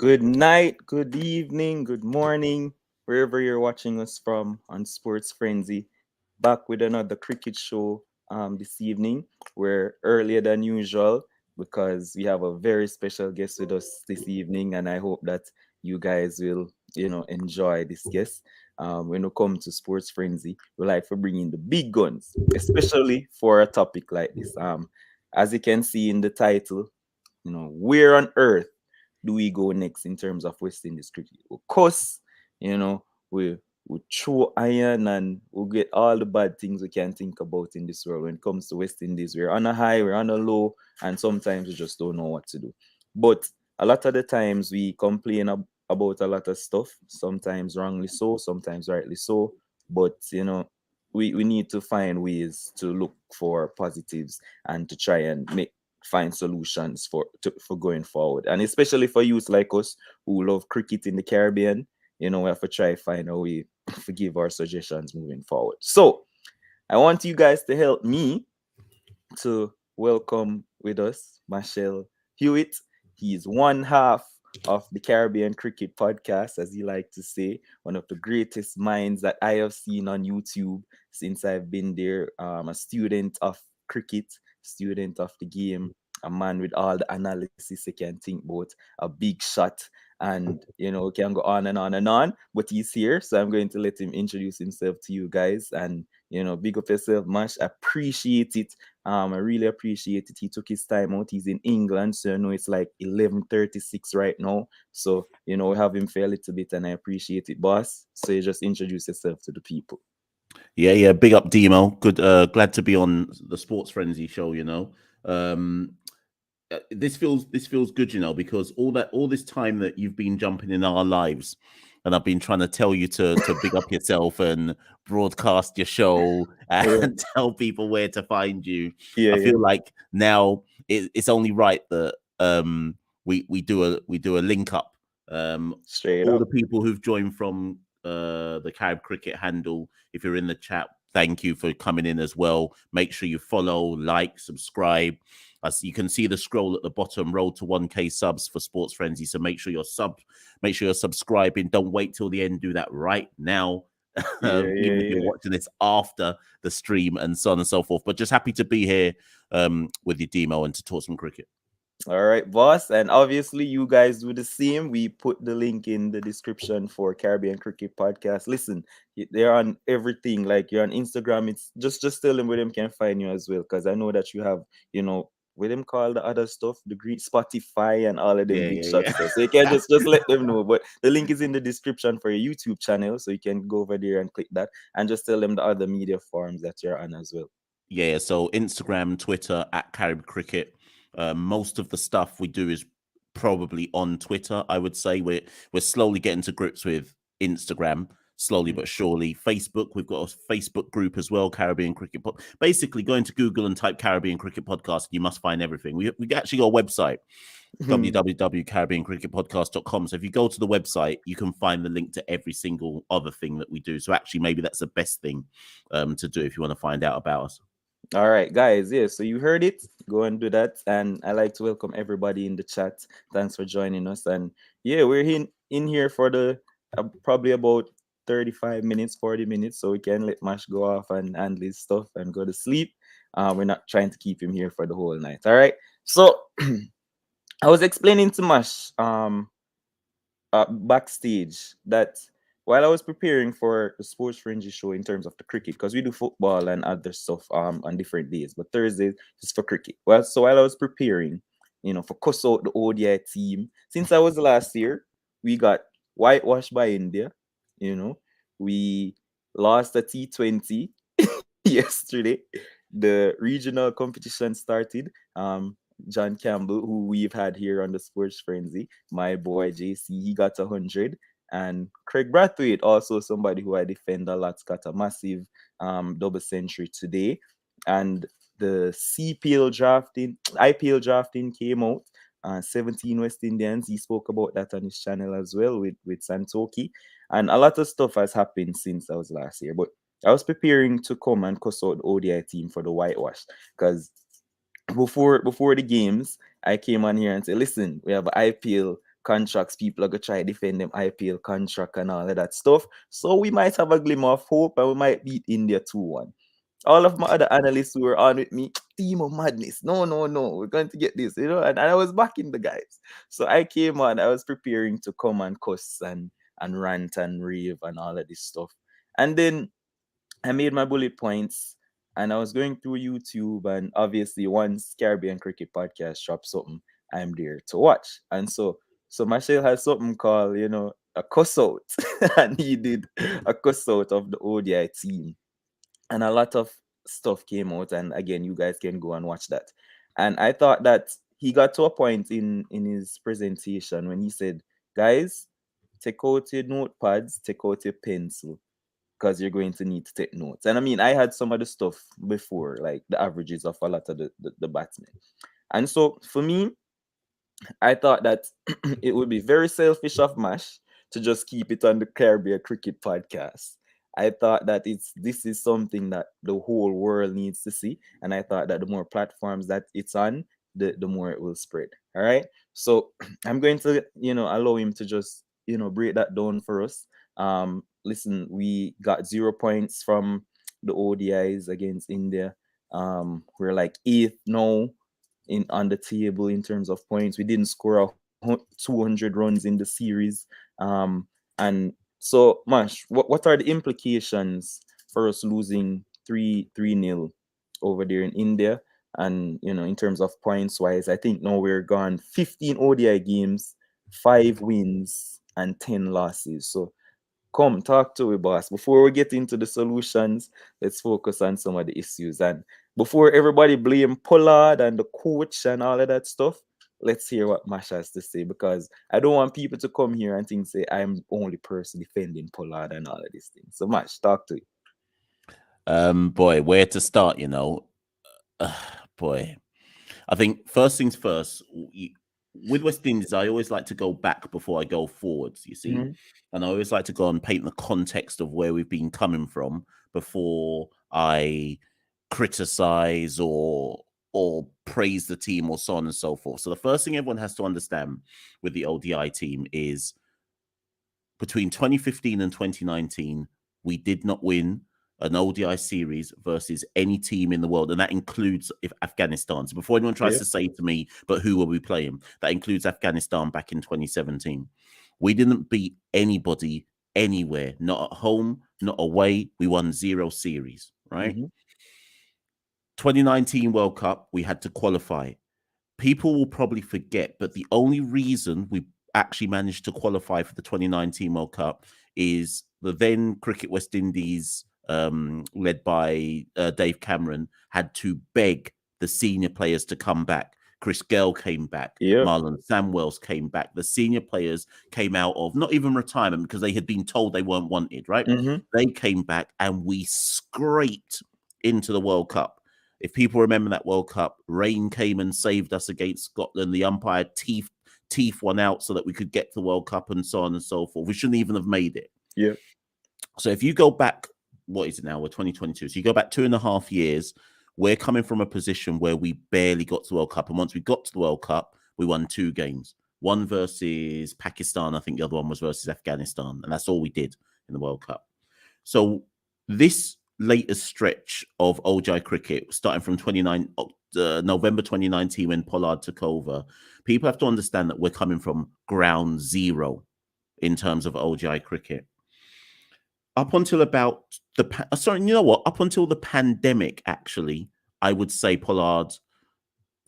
Good night, good evening, good morning, wherever you're watching us from on Sports Frenzy. Back with another cricket show this evening. We're earlier than usual because we have a very special guest with us this evening, and I hope that you guys will, enjoy this guest. When we come to Sports Frenzy, we like to bring in the big guns, especially for a topic like this. As you can see in the title, where on earth do we go next in terms of West Indies cricket? Of course, you know, we throw iron and we'll get all the bad things we can think about in this world. When it comes to West Indies, we're on a high, we're on a low, and sometimes we just don't know what to do. But a lot of the times we complain about a lot of stuff, sometimes wrongly so, sometimes rightly so. But we need to find ways to look for positives and to try and find solutions for going forward, and especially for youth like us who love cricket in the Caribbean. We have to try find a way to give our suggestions moving forward. So I want you guys to help me to welcome with us Marshall Hewitt. He's one half of the Caribbean Cricket Podcast, as he like to say, one of the greatest minds that I have seen on YouTube since I've been there. A student of cricket, student of the game, a man with all the analysis he can think about, a big shot, and we can go on and on and on. But he's here, so I'm going to let him introduce himself to you guys. And big up yourself, Mash. Appreciate it. I really appreciate it. He took his time out. He's in England, so I know it's like 11:36 right now. So we have him for a little bit, and I appreciate it, boss. So you just introduce yourself to the people. Yeah. Big up, Demo. Good. Glad to be on the Sports Frenzy show. This feels good, because all this time that you've been jumping in our lives, and I've been trying to tell you to big up yourself and broadcast your show and tell people where to find you. I feel like now it's only right that we do a link up. Straight All up. the people who've joined from the Carib Cricket handle, if you're in the chat, thank you for coming in as well. Make sure you follow, like, subscribe. As you can see the scroll at the bottom, road to 1K subs for Sports Frenzy. So make sure you're subscribing. Don't wait till the end. Do that right now. Even if you're watching this after the stream and so on and so forth. But just happy to be here with you, Demo, and to talk some cricket. All right, boss. And obviously, you guys do the same. We put the link in the description for Caribbean Cricket Podcast. Listen, they're on everything. Like you're on Instagram. It's just tell them where them can find you as well. Because I know that you have, what them call the other stuff, the great Spotify and all of them big shot stuff. So you can just let them know. But the link is in the description for your YouTube channel. So you can go over there and click that and just tell them the other media forums that you're on as well. Yeah, so Instagram, Twitter at Carib Cricket. Most of the stuff we do is probably on Twitter. I would say we're slowly getting to grips with Instagram, slowly but surely. Facebook, we've got a Facebook group as well, Caribbean Cricket. Basically, go into Google and type Caribbean Cricket Podcast, you must find everything. We actually got a website, www.caribbeancricketpodcast.com. So if you go to the website, you can find the link to every single other thing that we do. So actually, maybe that's the best thing to do if you want to find out about us. All right, guys. Yeah, so you heard it. Go and do that. And I like to welcome everybody in the chat. Thanks for joining us. And yeah, we're in here for the probably about 35 minutes, 40 minutes, so we can let Mash go off and handle his stuff and go to sleep. We're not trying to keep him here for the whole night. All right. So I was explaining to Mash backstage that while I was preparing for the Sports Fringy show in terms of the cricket, because we do football and other stuff on different days, but Thursday is for cricket. Well, so while I was preparing, for cuss out the ODI team, since I was last year, we got whitewashed by India. We lost a T20 yesterday. The regional competition started. John Campbell, who we've had here on the Sports Frenzy, my boy JC, he got 100. And Craig Brathwaite, also somebody who I defend a lot, got a massive double century today. And the IPL drafting came out. 17 West Indians. He spoke about that on his channel as well with Santoki. And a lot of stuff has happened since I was last year. But I was preparing to come and cuss out the ODI team for the whitewash. Because before the games, I came on here and said, listen, we have an IPL contracts, people are gonna try defend them IPL contract and all of that stuff. So we might have a glimmer of hope and we might beat India 2-1. All of my other analysts who were on with me, team of madness. No, no, no, we're going to get this, and I was backing the guys. So I came on, I was preparing to come and cuss and rant and rave and all of this stuff. And then I made my bullet points and I was going through YouTube, and obviously once Caribbean Cricket Podcast drops something, I'm there to watch. And so Marshall has something called, a cuss out. And he did a cuss out of the ODI team. And a lot of stuff came out. And again, you guys can go and watch that. And I thought that he got to a point in his presentation when he said, guys, take out your notepads, take out your pencil, because you're going to need to take notes. And I mean, I had some of the stuff before, like the averages of a lot of the batsmen. And so for me, I thought that it would be very selfish of Mash to just keep it on the Caribbean Cricket Podcast. I thought that this is something that the whole world needs to see, and I thought that the more platforms that it's on, the more it will spread. All right, so I'm going to allow him to just break that down for us. Listen, we got 0 points from the ODIs against India. We're like eighth now in on the table in terms of points. We didn't score 200 runs in the series. And so, Mash, what are the implications for us losing 3-0 over there in India? And in terms of points wise, I think now we're gone 15 ODI games, 5 wins and 10 losses. So come talk to me, boss. Before we get into the solutions, let's focus on some of the issues. And before everybody blame Pollard and the coach and all of that stuff, let's hear what Mash has to say, because I don't want people to come here and think say I'm the only person defending Pollard and all of these things. So Mash, talk to you. Boy, where to start? Boy, I think first things first. With West Indies, I always like to go back before I go forwards. You see, and I always like to go and paint the context of where we've been coming from before I criticize or praise the team or so on and so forth. So the first thing everyone has to understand with the ODI team is between 2015 and 2019, we did not win an ODI series versus any team in the world, and that includes Afghanistan. So before anyone tries to say to me, but who are we playing? That includes Afghanistan back in 2017. We didn't beat anybody anywhere, not at home, not away. We won 0 series, right? 2019 World Cup, we had to qualify. People will probably forget, but the only reason we actually managed to qualify for the 2019 World Cup is the then Cricket West Indies, led by Dave Cameron, had to beg the senior players to come back. Chris Gale came back. Marlon Samuels came back. The senior players came out of not even retirement because they had been told they weren't wanted, right? They came back and we scraped into the World Cup. If people remember that World Cup, rain came and saved us against Scotland. The umpire teeth one out so that we could get to the World Cup and so on and so forth. We shouldn't even have made it. Yeah. So if you go back, what is it now? We're 2022. So you go back 2.5 years, we're coming from a position where we barely got to the World Cup. And once we got to the World Cup, we won 2 games. One versus Pakistan. I think the other one was versus Afghanistan. And that's all we did in the World Cup. So this latest stretch of ODI cricket, starting from November 2019 when Pollard took over, people have to understand that we're coming from ground zero in terms of ODI cricket. Up until about up until the pandemic, actually, I would say Pollard,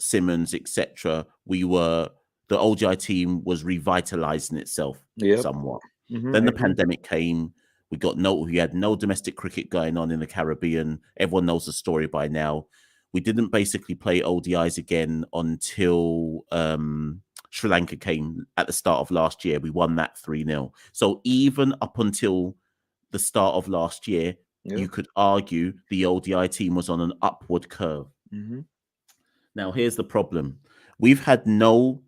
Simmons, etc., the ODI team was revitalizing itself somewhat. Then the pandemic came. We had no domestic cricket going on in the Caribbean. Everyone knows the story by now. We didn't basically play ODIs again until Sri Lanka came at the start of last year. We won that 3-0. So even up until the start of last year, you could argue the ODI team was on an upward curve. Now, here's the problem. We've had no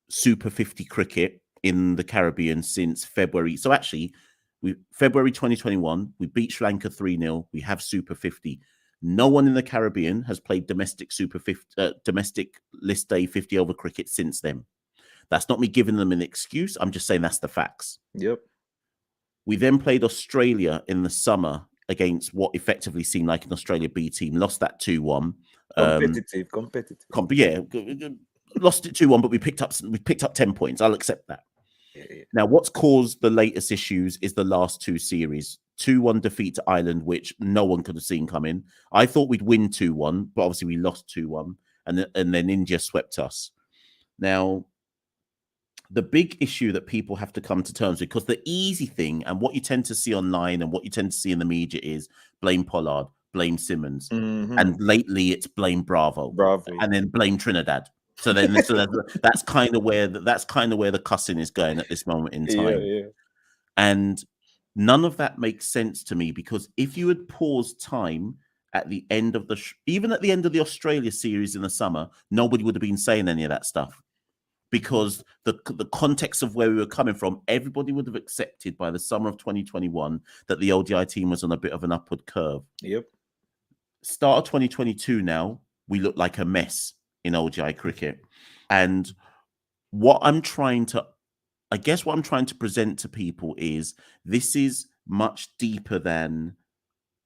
Super 50 cricket in the Caribbean since February. So actually, February 2021, we beat Sri Lanka 3-0. We have Super 50. No one in the Caribbean has played domestic Super 50, domestic list day 50 over cricket since then. That's not me giving them an excuse. I'm just saying that's the facts. Yep. We then played Australia in the summer against what effectively seemed like an Australia B team. Lost that 2-1. Competitive. Yeah, lost it 2-1, but we picked up 10 points. I'll accept that. Yeah. Now, what's caused the latest issues is the last two series. 2-1 defeat to Ireland, which no one could have seen coming. I thought we'd win 2-1, but obviously we lost 2-1, and then India swept us. Now, the big issue that people have to come to terms with, because the easy thing and what you tend to see online and what you tend to see in the media is blame Pollard, blame Simmons, and lately it's blame Bravo, and then blame Trinidad. So that's kind of where the cussing is going at this moment in time. Yeah. And none of that makes sense to me, because if you had paused time at the end of even at the end of the Australia series in the summer, nobody would have been saying any of that stuff. Because the context of where we were coming from, everybody would have accepted by the summer of 2021 that the ODI team was on a bit of an upward curve. Yep. Start of 2022 now, we look like a mess in ODI cricket. And what I'm trying to present to people is this is much deeper than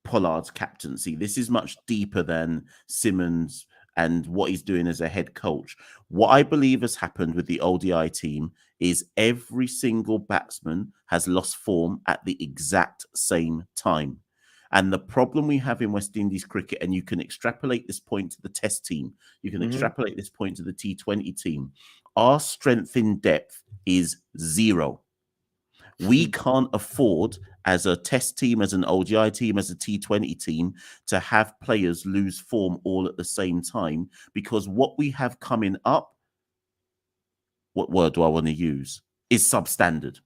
Pollard's captaincy. This is much deeper than Simmons and what he's doing as a head coach. What I believe has happened with the ODI team is every single batsman has lost form at the exact same time. And the problem we have in West Indies cricket, and you can extrapolate this point to the Test team, you can extrapolate this point to the T20 team, our strength in depth is zero. We can't afford, as a Test team, as an ODI team, as a T20 team, to have players lose form all at the same time, because what we have coming up, what word do I want to use, is substandard.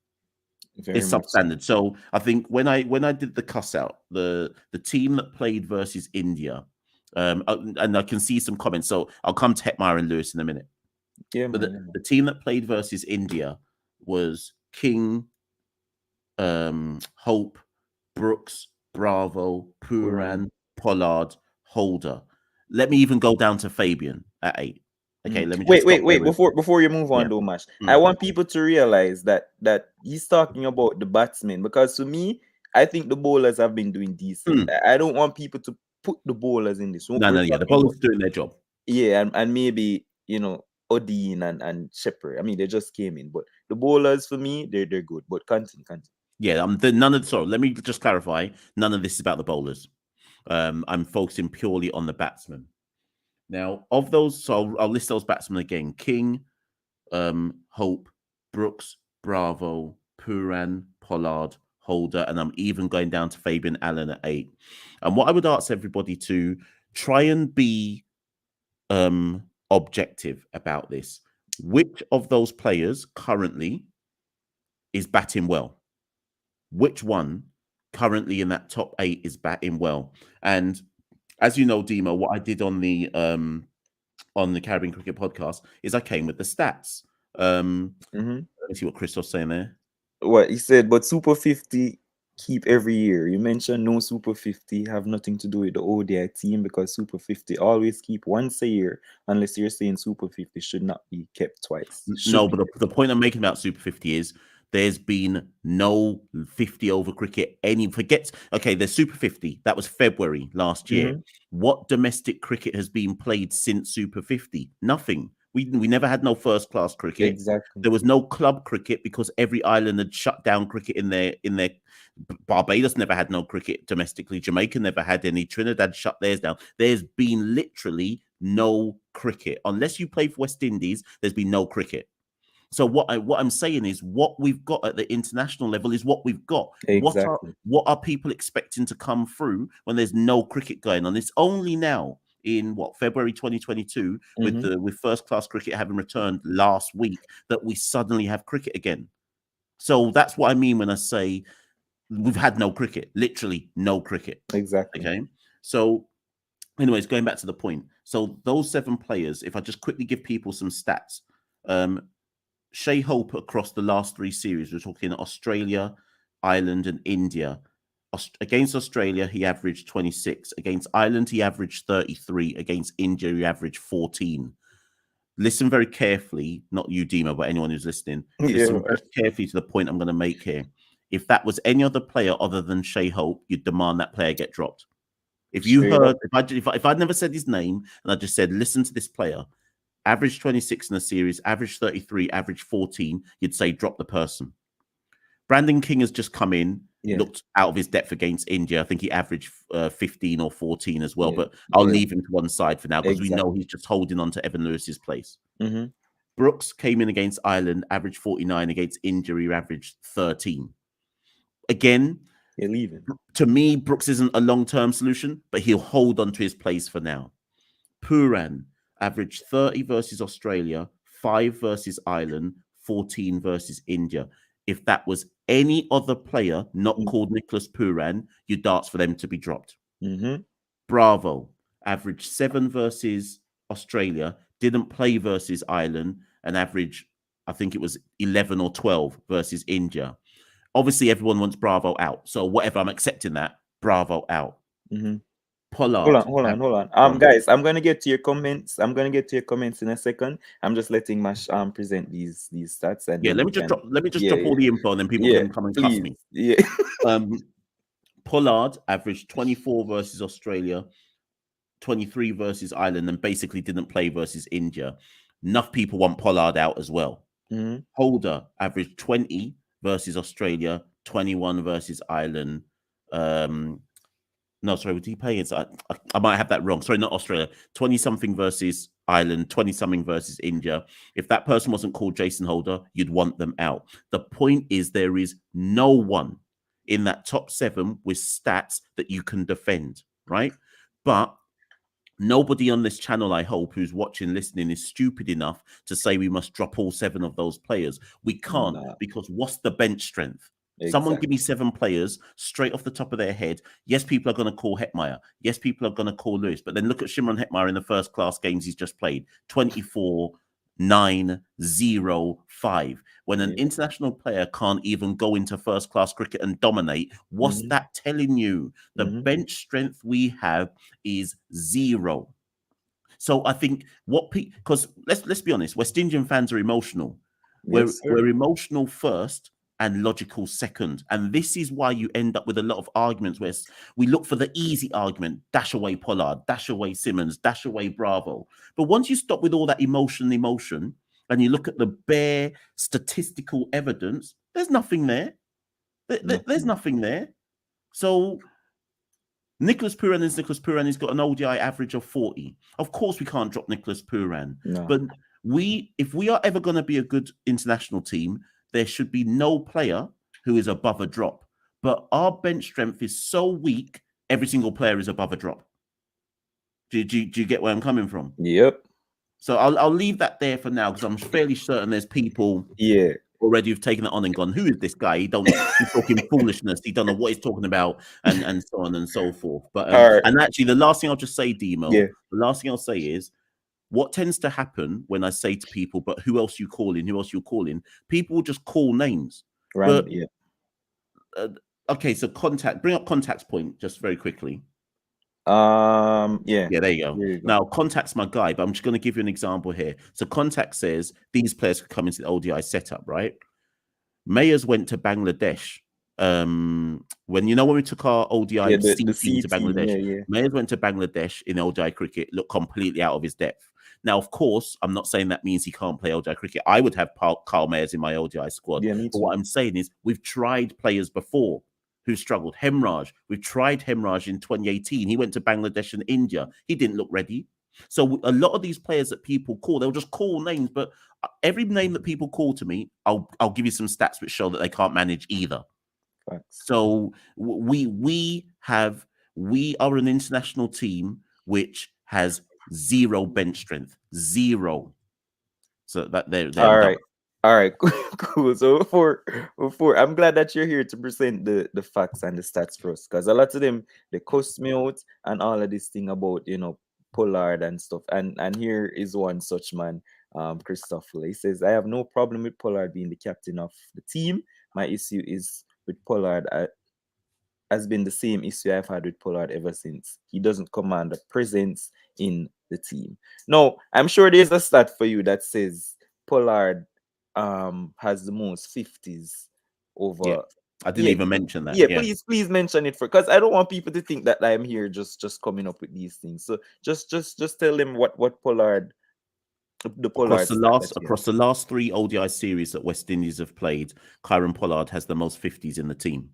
It's substandard. So I think when I did the cuss out, the team that played versus India, and I can see some comments, so I'll come to Hetmeyer and Lewis in a minute. Yeah, but the team that played versus India was King, Hope, Brooks, Bravo, Puran, Pollard, Holder. Let me even go down to Fabian at 8. Okay, let me just wait. Before you move on, though, Mash, I want people to realize that he's talking about the batsmen, because to me, I think the bowlers have been doing decent. I don't want people to put the bowlers in this. No, the bowlers are doing their job. Yeah, and maybe Odin and Shepherd. I mean, they just came in, but the bowlers for me, they're good. But continue. Yeah, let me just clarify. None of this is about the bowlers. I'm focusing purely on the batsmen. Now, of those, so I'll list those batsmen again: King, Hope, Brooks, Bravo, Puran, Pollard, Holder, and I'm even going down to Fabian Allen at 8. And what I would ask everybody to try and be objective about this: which of those players currently is batting well? Which one currently in that top 8 is batting well? And as you know, Demo, what I did on the Caribbean Cricket Podcast is I came with the stats. Let me see what Christoph's saying there. What he said, but Super 50 keep every year. You mentioned no Super 50 have nothing to do with the ODI team, because Super 50 always keep once a year, unless you're saying Super 50 should not be kept twice. No, but the point I'm making about Super 50 is there's been no 50 over cricket. There's Super 50. That was February last year. What domestic cricket has been played since Super 50? Nothing. We never had no first class cricket. Exactly. There was no club cricket because every island had shut down cricket in their Barbados never had no cricket domestically. Jamaica never had any. Trinidad shut theirs down. There's been literally no cricket. Unless you play for West Indies, there's been no cricket. So what I'm saying is, what we've got at the international level is what we've got. Exactly. What are people expecting to come through when there's no cricket going on? It's only now in February 2022 with first class cricket having returned last week that we suddenly have cricket again. So that's what I mean when I say we've had no cricket, literally no cricket. Exactly. Okay. So anyways, going back to the point. So those 7 players, if I just quickly give people some stats, Shea Hope across the last 3 series, we're talking Australia, Ireland, and India. Against Australia, he averaged 26. Against Ireland, he averaged 33. Against India, he averaged 14. listen very carefully, not you, Dima, but anyone who's listening, Yeah, listen man. very carefully to the point I'm going to make here. If that was any other player other than Shea Hope, you'd demand that player get dropped. If you Straight heard, up. if I'd never said his name and I just said, listen to this player, average 26 in the series, average 33, average 14, you'd say drop the person. Brandon King has just come in, Yeah, looked out of his depth against India. I think he averaged 15 or 14 as well, yeah, but I'll yeah. leave him to one side for now because we know Exactly. he's just holding on to Evan Lewis's place. Mm-hmm. Brooks came in against Ireland, averaged 49. Against India, he averaged 13. Again, You're leaving. to me, Brooks isn't a long-term solution, but he'll hold on to his place for now. Puran averaged 30 versus Australia, 5 versus Ireland, 14 versus India. If that was any other player not called Nicholas Puran, you darts for them to be dropped. Mm-hmm. Bravo averaged 7 versus Australia, didn't play versus Ireland, and averaged, I think it was 11 or 12 versus India. Obviously, everyone wants Bravo out. So whatever, I'm accepting that. Bravo out. Mm-hmm. Hold on, Pollard. hold on, hold on. Go on. Guys, I'm gonna get to your comments. I'm gonna get to your comments in a second. I'm just letting Mash present these stats, and Yeah, then we can. let me just Yeah, drop all yeah, the info and then people yeah. can come and cuss Please, me. yeah. Um, Pollard averaged 24 versus Australia, 23 versus Ireland, and basically didn't play versus India. Enough people want Pollard out as well. Mm-hmm. Holder averaged 20 versus Australia, 21 versus Ireland. No, sorry, would he play? I might have that wrong. Sorry, not Australia. 20 something versus Ireland, 20 something versus India. If that person wasn't called Jason Holder, you'd want them out. The point is, there is no one in that top 7 with stats that you can defend, right? But nobody on this channel, I hope, who's watching, listening, is stupid enough to say we must drop all 7 of those players. We can't, Nah, because what's the bench strength? Someone give exactly. me 7 players straight off the top of their head. Yes, people are going to call Hetmeyer. Yes, people are going to call Lewis. But then look at Shimron Hetmeyer in the first class games he's just played. 24, 9, 0, 5. When an Yeah. international player can't even go into first class cricket and dominate, what's Mm-hmm. that telling you? The Mm-hmm. bench strength we have is 0. So I think because let's be honest, West Indian fans are emotional. Yes, We're sir. emotional first and logical second, and this is why you end up with a lot of arguments where we look for the easy argument: dash away Pollard, dash away Simmons, dash away Bravo. But once you stop with all that emotion, and you look at the bare statistical evidence, there's nothing there. There's Nothing. nothing there. So Nicholas Puran is Nicholas Puran. He's got an ODI average of 40. Of course, we can't drop Nicholas Puran. No. But if we are ever going to be a good international team, there should be no player who is above a drop. But our bench strength is so weak, every single player is above a drop. Do you get where I'm coming from? Yep. So I'll leave that there for now because I'm fairly certain there's people Yeah. already who've taken it on and gone, who is this guy? He's talking foolishness. He don't know what he's talking about, and so on and so forth. But All right. and actually, the last thing I'll just say, Yeah. Demo, the last thing I'll say is what tends to happen when I say to people, but who else you calling? Who else you calling? People will just call names. But Yeah. uh, okay, so bring up contacts point just very quickly. Yeah. Yeah, there you go. There you go. Now, Contact's my guy, but I'm just going to give you an example here. So Contact says these players could come into the ODI setup, right? Mayers went to Bangladesh. When we took our Yeah. ODI The C team C to team. Bangladesh, Yeah. Yeah. Mayers went to Bangladesh in ODI cricket, looked completely out of his depth. Now, of course, I'm not saying that means he can't play ODI cricket. I would have Carl Mayers in my ODI squad. Yeah. Me But too. what I'm saying is we've tried players before who struggled. Hemraj, we've tried Hemraj in 2018. He went to Bangladesh and India. He didn't look ready. So a lot of these players that people call, they'll just call names, but every name that people call to me, I'll give you some stats which show that they can't manage either. Facts. So we are an international team which has 0 bench strength, 0. So that there All I'm done. right. All right. Cool. So before I'm glad that you're here to present the facts and the stats for us, because a lot of them they cuss me out and all of this thing about Pollard and stuff. And here is one such man, Christopher. He says, I have no problem with Pollard being the captain of the team. My issue is with Pollard has been the same issue I've had with Pollard ever since. He doesn't command a presence in the team. No, I'm sure there's a stat for you that says Pollard has the most 50s Yeah, over. I didn't Yeah, even mention that. yeah, Yeah. please mention it for, because I don't want people to think that I'm here just coming up with these things. So just tell them what Pollard, the Pollard stat that you have. Across the last 3 ODI series that West Indies have played, Kyron Pollard has the most 50s in the team.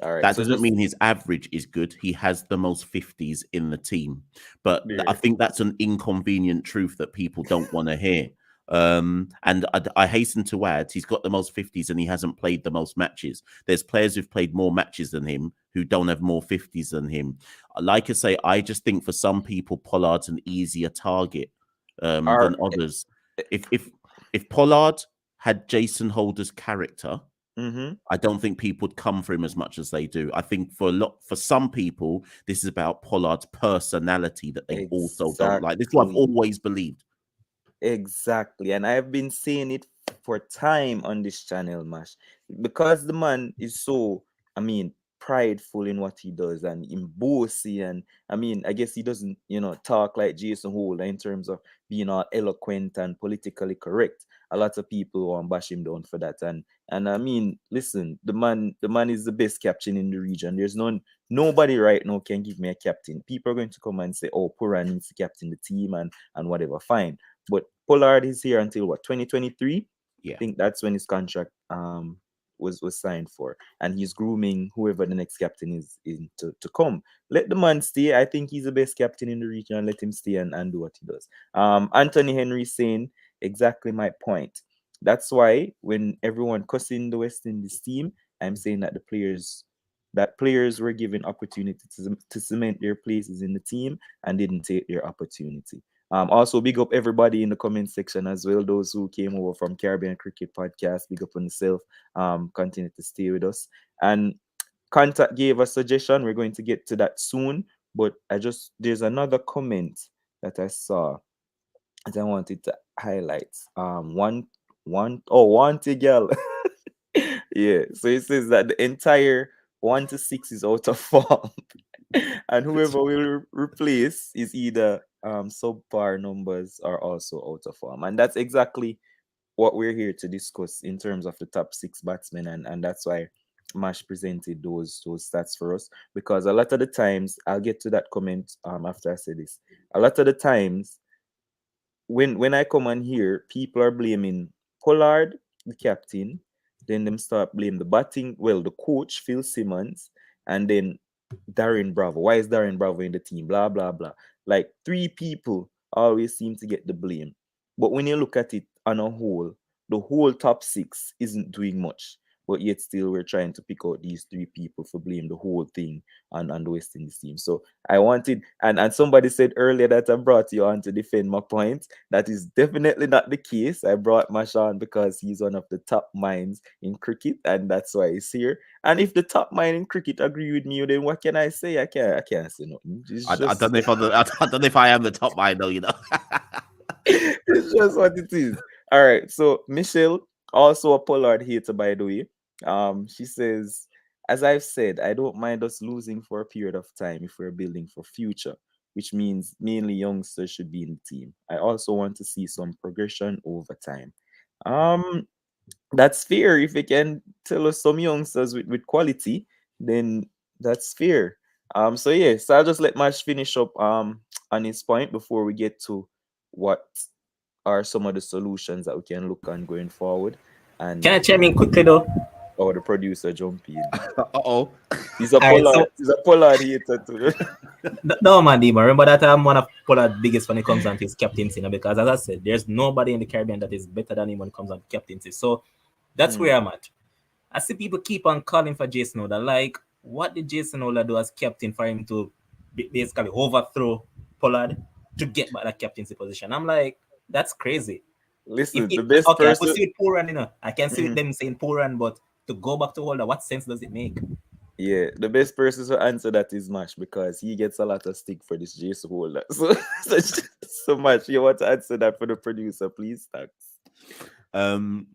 All right, That so doesn't just mean his average is good. He has the most 50s in the team. But I there. think that's an inconvenient truth that people don't want to hear. And I hasten to add, he's got the most 50s and he hasn't played the most matches. There's players who've played more matches than him who don't have more 50s than him. Like I say, I just think for some people, Pollard's an easier target All than right. others. If Pollard had Jason Holder's character, Mm-hmm. I don't think people would come for him as much as they do. I think for some people, this is about Pollard's personality that they also don't like. This is what I've Exactly. always believed. Exactly. And I've been saying it for time on this channel, Mash. Because the man is so, I mean, prideful in what he does and in bossy. And I mean, I guess he doesn't, talk like Jason Holder in terms of being all eloquent and politically correct. A lot of people want to bash him down for that. And I mean, listen, the man is the best captain in the region. There's nobody right now can give me a captain. People are going to come and say, oh, Pura needs to captain the team and whatever. Fine. But Pollard is here until what, 2023? I Yeah. think that's when his contract was signed for, and he's grooming whoever the next captain is in to come. Let the man stay. I think he's the best captain in the region. And let him stay and do what he does. Anthony Henry saying exactly my point. That's why when everyone cussing the West Indies team, I'm saying that players were given opportunity to cement their places in the team and didn't take their opportunity. Also, big up everybody in the comment section as well. Those who came over from Caribbean Cricket Podcast, big up on yourself. Continue to stay with us. And Contact gave a suggestion. We're going to get to that soon. But there's another comment that I saw that I wanted to highlight. Wanty girl. Yeah. So it says that the entire 1 to 6 is out of form. And whoever will replace is either subpar numbers or also out of form. And that's exactly what we're here to discuss in terms of the top 6 batsmen, and that's why Mash presented those stats for us, because a lot of the times, I'll get to that comment after I say this. A lot of the times when I come on here, people are blaming Pollard, the captain, then them start blame the batting, well, the coach, Phil Simmons, and then Darren Bravo. Why is Darren Bravo in the team? Blah blah blah. Like, three people always seem to get the blame. But when you look at it on a whole, the whole top 6 isn't doing much. But yet still we're trying to pick out these three people for blame the whole thing on the West Indies team. So I wanted, and somebody said earlier that I brought you on to defend my point. That is definitely not the case. I brought Mash on because he's one of the top minds in cricket, and that's why he's here. And if the top mind in cricket agree with me, then what can I say? I can't say nothing. It's I just don't know if I don't know if I am the top mind though. You know. it's just what it is. All right. So Michelle, also a Pollard hater, by the way. She says, as I've said, I don't mind us losing for a period of time if we're building for future, which means mainly youngsters should be in the team. I also want to see some progression over time. Um, that's fair. If you can tell us some youngsters with quality, then that's fair. So yeah, so I'll just let Mash finish up on his point before we get to what are some of the solutions that we can look on going forward. Can And I chime in quickly though? or the producer jump in. Uh-oh. All right, so He's a Pollard hater too. no man, Dima. Remember that I'm one of Pollard's biggest when it comes down to his captaincy, because as I said, there's nobody in the Caribbean that is better than him when it comes down to captaincy. So that's Hmm. where I'm at. I see people keep on calling for Jason Holder. Like, what did Jason Holder do as captain for him to basically overthrow Pollard to get back that captaincy position? I'm like, that's crazy. If Listen, it, the best okay, I could person. see it poor run, I can see Mhm. them saying poor run, but to go back to Holder, what sense does it make? Yeah, the best person to answer that is Mash, because he gets a lot of stick for this Jason Holder. So, so Mash, you want to answer that for the producer, please? Thanks. Um,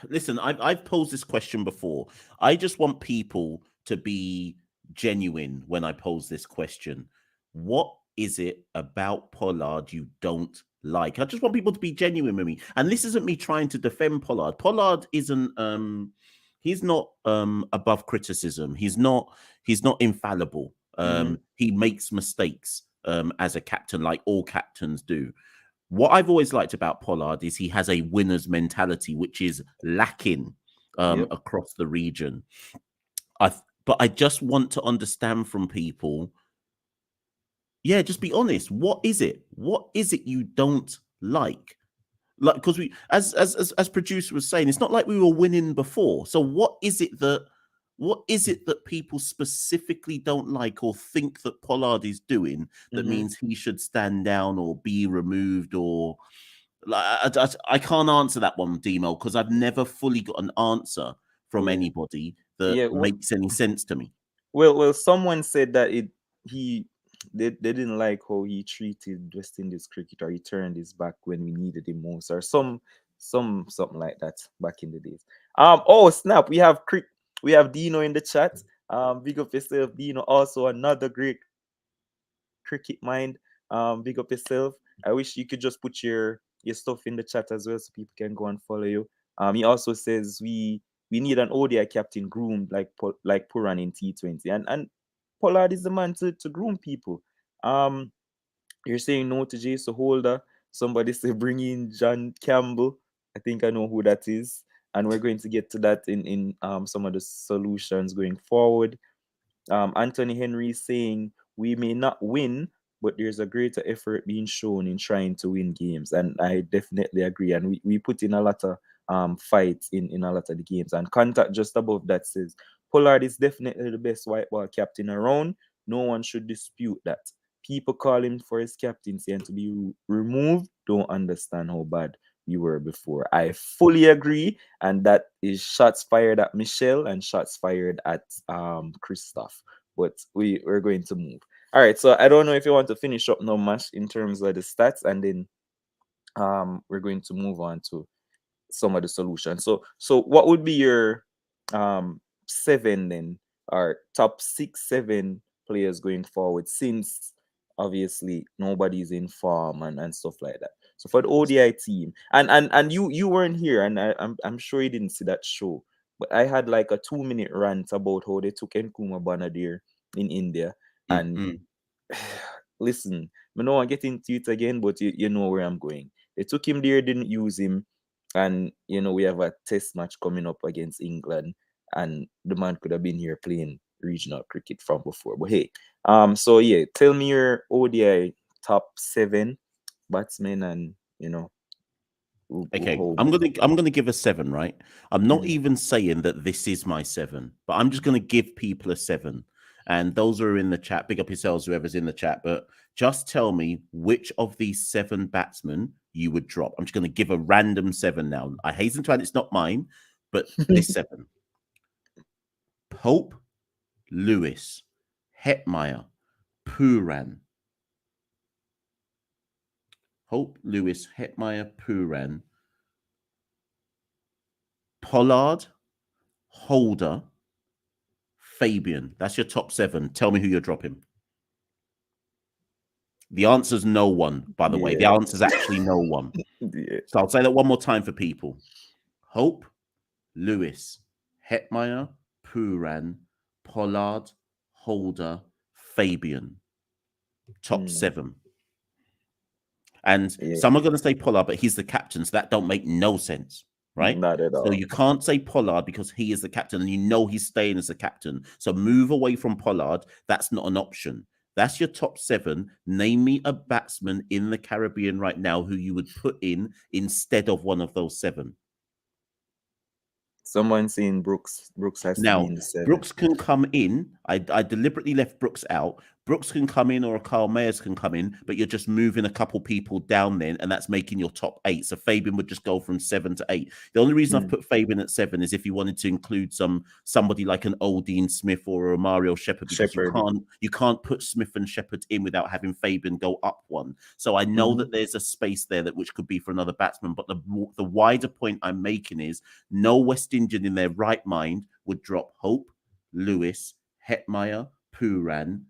Listen, I've posed this question before. I just want people to be genuine when I pose this question. What is it about Pollard you don't like? I just want people to be genuine with me. And this isn't me trying to defend Pollard. Pollard isn't he's not above criticism. He's not infallible. He makes mistakes as a captain, like all captains do. What I've always liked about Pollard is he has a winner's mentality, which is lacking Yep. across the region. But I just want to understand from people, yeah, just be honest. What is it? What is it you don't like? Like, because we, as producer was saying, it's not like we were winning before. So what is it that people specifically don't like or think that Pollard is doing that means he should stand down or be removed? Or like, I can't answer that one, Demo, because I've never fully got an answer from Yeah. anybody that Yeah. makes any sense to me. Well, someone said that he they didn't like how he treated West Indies cricket, or he turned his back when we needed him most, or something like that back in the days. Oh snap, we have Dino in the chat. Big up yourself, Dino. Also another great cricket mind. Big up yourself. I wish you could just put your stuff in the chat as well, so people can go and follow you. He also says we need an ODI captain groomed like Puran in T20, and Pollard is the man to groom people. Um, you're saying no to Jason Holder. Somebody say bring in John Campbell. I think I know who that is, and we're going to get to that in some of the solutions going forward. Anthony Henry is saying we may not win, but there's a greater effort being shown in trying to win games, and I definitely agree. And we put in a lot of fights in a lot of the games. And contact just above that says Pollard is definitely the best white ball captain around. No one should dispute that. People call him for his captaincy and to be removed don't understand how bad we were before. I fully agree, and that is shots fired at Michelle and shots fired at Christoph. But we're going to move. All right, so I don't know if you want to finish up now, Mash, in terms of the stats, and then we're going to move on to some of the solutions. So what would be your seven then, or top 6, 7 players going forward, since obviously nobody's in form and stuff like that. So for the ODI team, and you weren't here, and I'm sure you didn't see that show, but I had like a 2 minute rant about how they took Nkuma Banadir in India. And Mm-mm. listen, I don't want to get into it again, but you know where I'm going. They took him there, didn't use him, and we have a test match coming up against England, and the man could have been here playing regional cricket from before. But hey, so yeah, tell me your ODI top 7 batsmen, and Okay, how I'm gonna give a 7, right? I'm not Mhm. even saying that this is my 7, but I'm just gonna give people a 7. And those who are in the chat, big up yourselves, whoever's in the chat, but just tell me which of these 7 batsmen you would drop. I'm just gonna give a random 7 now. I hasten to add it's not mine, but this 7. Pope, Lewis, Hetmeyer, Puran. Hope, Lewis, Hetmeyer, Puran, Pollard, Holder, Fabian. That's your top 7. Tell me who you're dropping. The answer's no one, by the way. The Yeah. answer's actually no one. Yeah. So I'll say that one more time for people. Hope, Lewis, Hetmeyer, Puran, Pollard, Holder, Fabian. Top Mm, 7. And yeah. some are going to say Pollard, but he's the captain, so that don't make no sense, right? Not at So all. you can't say Pollard because he is the captain, and you know he's staying as the captain. So move away from Pollard. That's not an option. That's your top 7. Name me a batsman in the Caribbean right now who you would put in instead of one of those 7. Someone saying Brooks has to be Now, in the 7. Brooks can come in. I deliberately left Brooks out. Brooks can come in, or a Carl Mayers can come in, but you're just moving a couple people down then, and that's making your top 8. So Fabian would just go from 7 to 8. The only reason I've Mm, put Fabian at 7 is if you wanted to include somebody like an old Dean Smith or a Mario Shepherd, because Shepherd. you can't put Smith and Shepherd in without having Fabian go up one. So I know Mhm. that there's a space there that which could be for another batsman, but the wider point I'm making is no West Indian in their right mind would drop Hope, Lewis, Hetmeyer, Puran,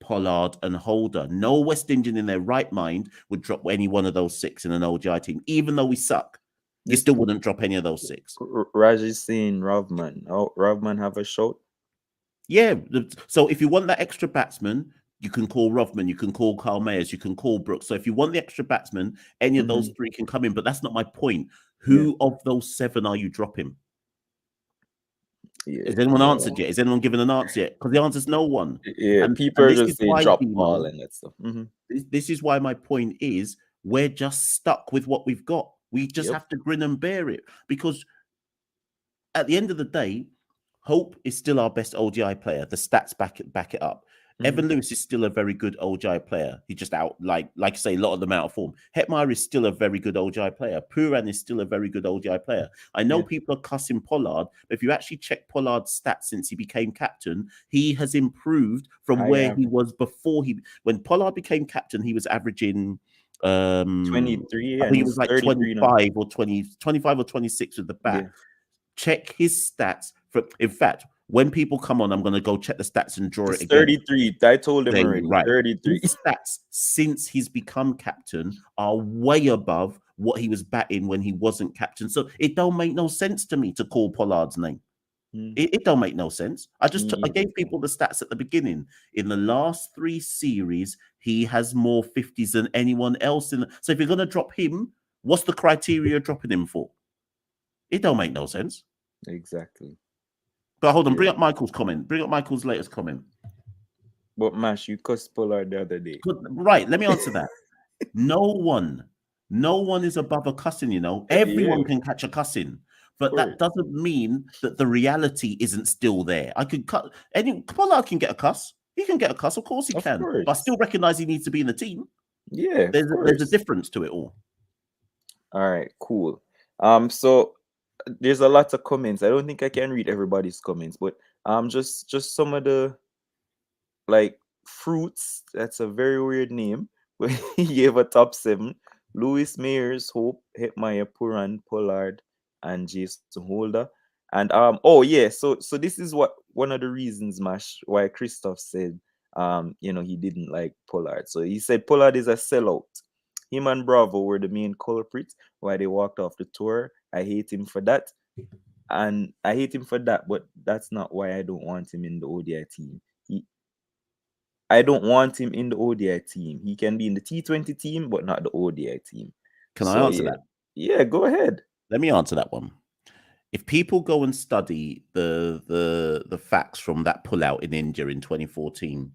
Pollard, and Holder. No West Indian in their right mind would drop any one of those 6 in an ODI team, even though we suck. You This still wouldn't drop any of those 6. Raj is saying Rovman. Oh, Rovman have a shout. Yeah. So if you want that extra batsman, you can call Rovman, you can call Carl Mayers, you can call Brooks. So if you want the extra batsman, any of those 3 can come in. But that's not my point. Who of those 7 are you dropping? Yeah. Has anyone answered yet? Has anyone given an answer yet? Because the answer is no one. Yeah, And people are this just is saying why, drop ball Demo, and that stuff. this is why my point is we're just stuck with what we've got. We just Yep. have to grin and bear it, because at the end of the day, Hope is still our best ODI player. The stats back it up. Evan Lewis is still a very good ODI player. He just out, like I say, a lot of them out of form. Hetmeyer is still a very good ODI player. Puran is still a very good ODI player. I know people are cussing Pollard, but if you actually check Pollard's stats since he became captain, he has improved from where he was before when Pollard became captain, he was averaging 23, I and think it he's was like 33 now. 25 or 26 with the bat. Yeah. Check his stats. In fact, when people come on, I'm going to go check the stats and draw It's it again. 33. I told him Then, already. right. 33. His stats since he's become captain are way above what he was batting when he wasn't captain. So it don't make no sense to me to call Pollard's name. It don't make no sense. I gave people the stats at the beginning. In the last 3 series, he has more 50s than anyone else. So if you're going to drop him, what's the criteria you're dropping him for? It don't make no sense. Exactly. But hold on, bring up Michael's comment. Bring up Michael's latest comment. But Mash, you cussed Pollard the other day. Right, let me answer that. No one is above a cussing, you know. Everyone can catch a cussing. But that doesn't mean that the reality isn't still there. I could cut Pollard can get a cuss. He can get a cuss, of course he can. But I still recognize he needs to be in the team. Yeah. There's a difference to it all. All right, cool. So there's a lot of comments. I don't think I can read everybody's comments, but just some of the like fruits. That's a very weird name. But he gave a top 7. Lewis Mayers, Hope, Hetmeyer, Puran, Pollard, and Jason Holder. And so this is what one of the reasons, Mash, why Christoph said he didn't like Pollard. So he said Pollard is a sellout. Him and Bravo were the main culprits why they walked off the tour. I hate him for that. And I hate him for that, but that's not why I don't want him in the ODI team. I don't want him in the ODI team. He can be in the T20 team, but not the ODI team. Can I answer that? Yeah, go ahead. Let me answer that one. If people go and study the facts from that pullout in India in 2014,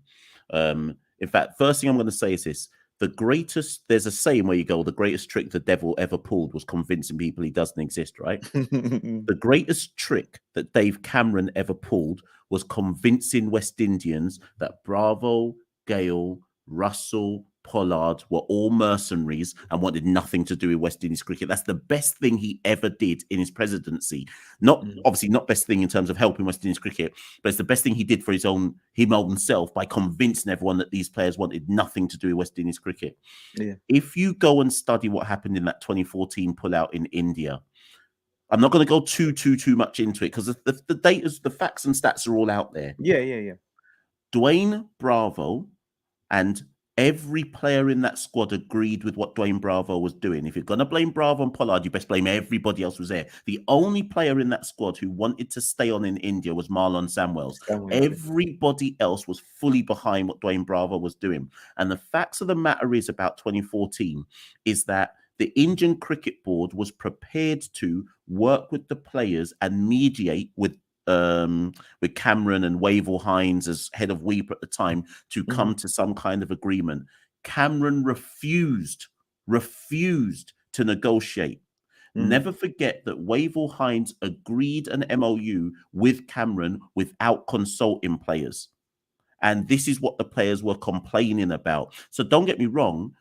in fact, first thing I'm going to say is this. There's a saying where you go, the greatest trick the devil ever pulled was convincing people he doesn't exist, right? The greatest trick that Dave Cameron ever pulled was convincing West Indians that Bravo, Gale, Russell, Pollard were all mercenaries and wanted nothing to do with West Indies cricket. That's the best thing he ever did in his presidency. Obviously not best thing in terms of helping West Indies cricket, but it's the best thing he did for himself by convincing everyone that these players wanted nothing to do with West Indies cricket. Yeah. If you go and study what happened in that 2014 pullout in India, I'm not going to go too much into it because the data, the facts and stats are all out there. Yeah. Dwayne Bravo and every player in that squad agreed with what Dwayne Bravo was doing. If you're going to blame Bravo and Pollard, you best blame everybody else who was there. The only player in that squad who wanted to stay on in India was Marlon Samuels. Everybody else was fully behind what Dwayne Bravo was doing. And the facts of the matter is about 2014 is that the Indian Cricket Board was prepared to work with the players and mediate with Cameron and Wavell Hines as head of WEEP at the time to come to some kind of agreement. Cameron refused to negotiate. Never forget that Wavell Hines agreed an MOU with Cameron without consulting players. And this is what the players were complaining about. So don't get me wrong,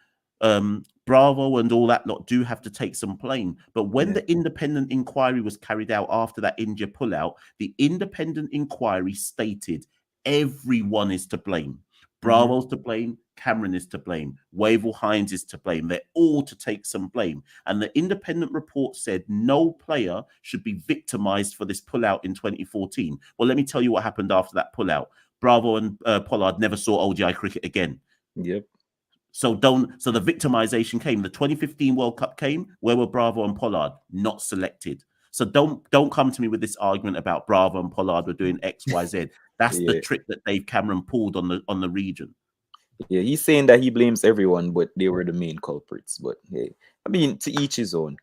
Bravo and all that lot do have to take some blame. But when the independent inquiry was carried out after that India pullout, the independent inquiry stated everyone is to blame. Bravo's to blame, Cameron is to blame, Wavell Hines is to blame. They're all to take some blame. And the independent report said no player should be victimized for this pullout in 2014. Well, let me tell you what happened after that pullout. Bravo and Pollard never saw ODI cricket again. Yep. So the victimization came. The 2015 World Cup came. Where were Bravo and Pollard? Not selected. So don't come to me with this argument about Bravo and Pollard were doing X, Y, Z. That's the Yeah. trick that Dave Cameron pulled on the region. Yeah, he's saying that he blames everyone, but they were the main culprits. But hey, I mean, to each his own.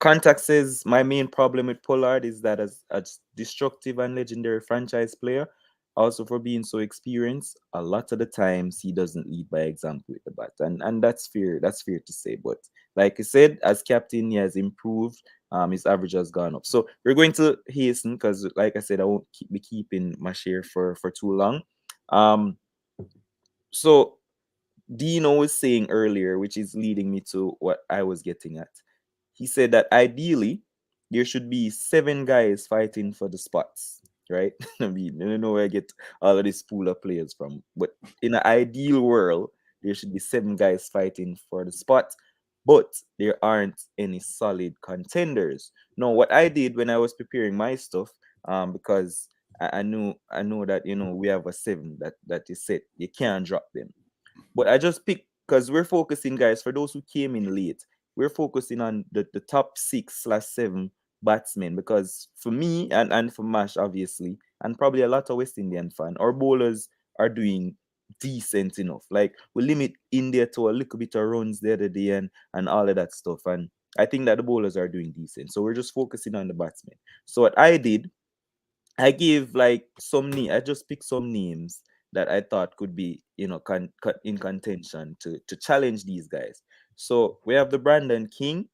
Contact says my main problem with Pollard is that as a destructive and legendary franchise player, also for being so experienced, a lot of the times he doesn't lead by example with the bat, and that's fair. That's fair to say. But like I said, as captain, he has improved. His average has gone up. So we're going to hasten because, like I said, I won't be keeping my share for too long. So Dino was saying earlier, which is leading me to what I was getting at. He said that ideally there should be 7 guys fighting for the spots, right? I mean, I don't know where I get all of this pool of players from, but in an ideal world, there should be 7 guys fighting for the spot, but there aren't any solid contenders. No, what I did when I was preparing my stuff, because I know that we have a 7 that is set. You can't drop them. But I just picked because we're focusing, guys, for those who came in late, we're focusing on the top 6/7 batsmen because for me and for Mash, obviously, and probably a lot of West Indian fan, our bowlers are doing decent enough. Like we limit India to a little bit of runs the other day and all of that stuff. And I think that the bowlers are doing decent. So we're just focusing on the batsmen. So what I did, I gave like I just picked some names that I thought could be, in contention to challenge these guys. So we have the Brandon King,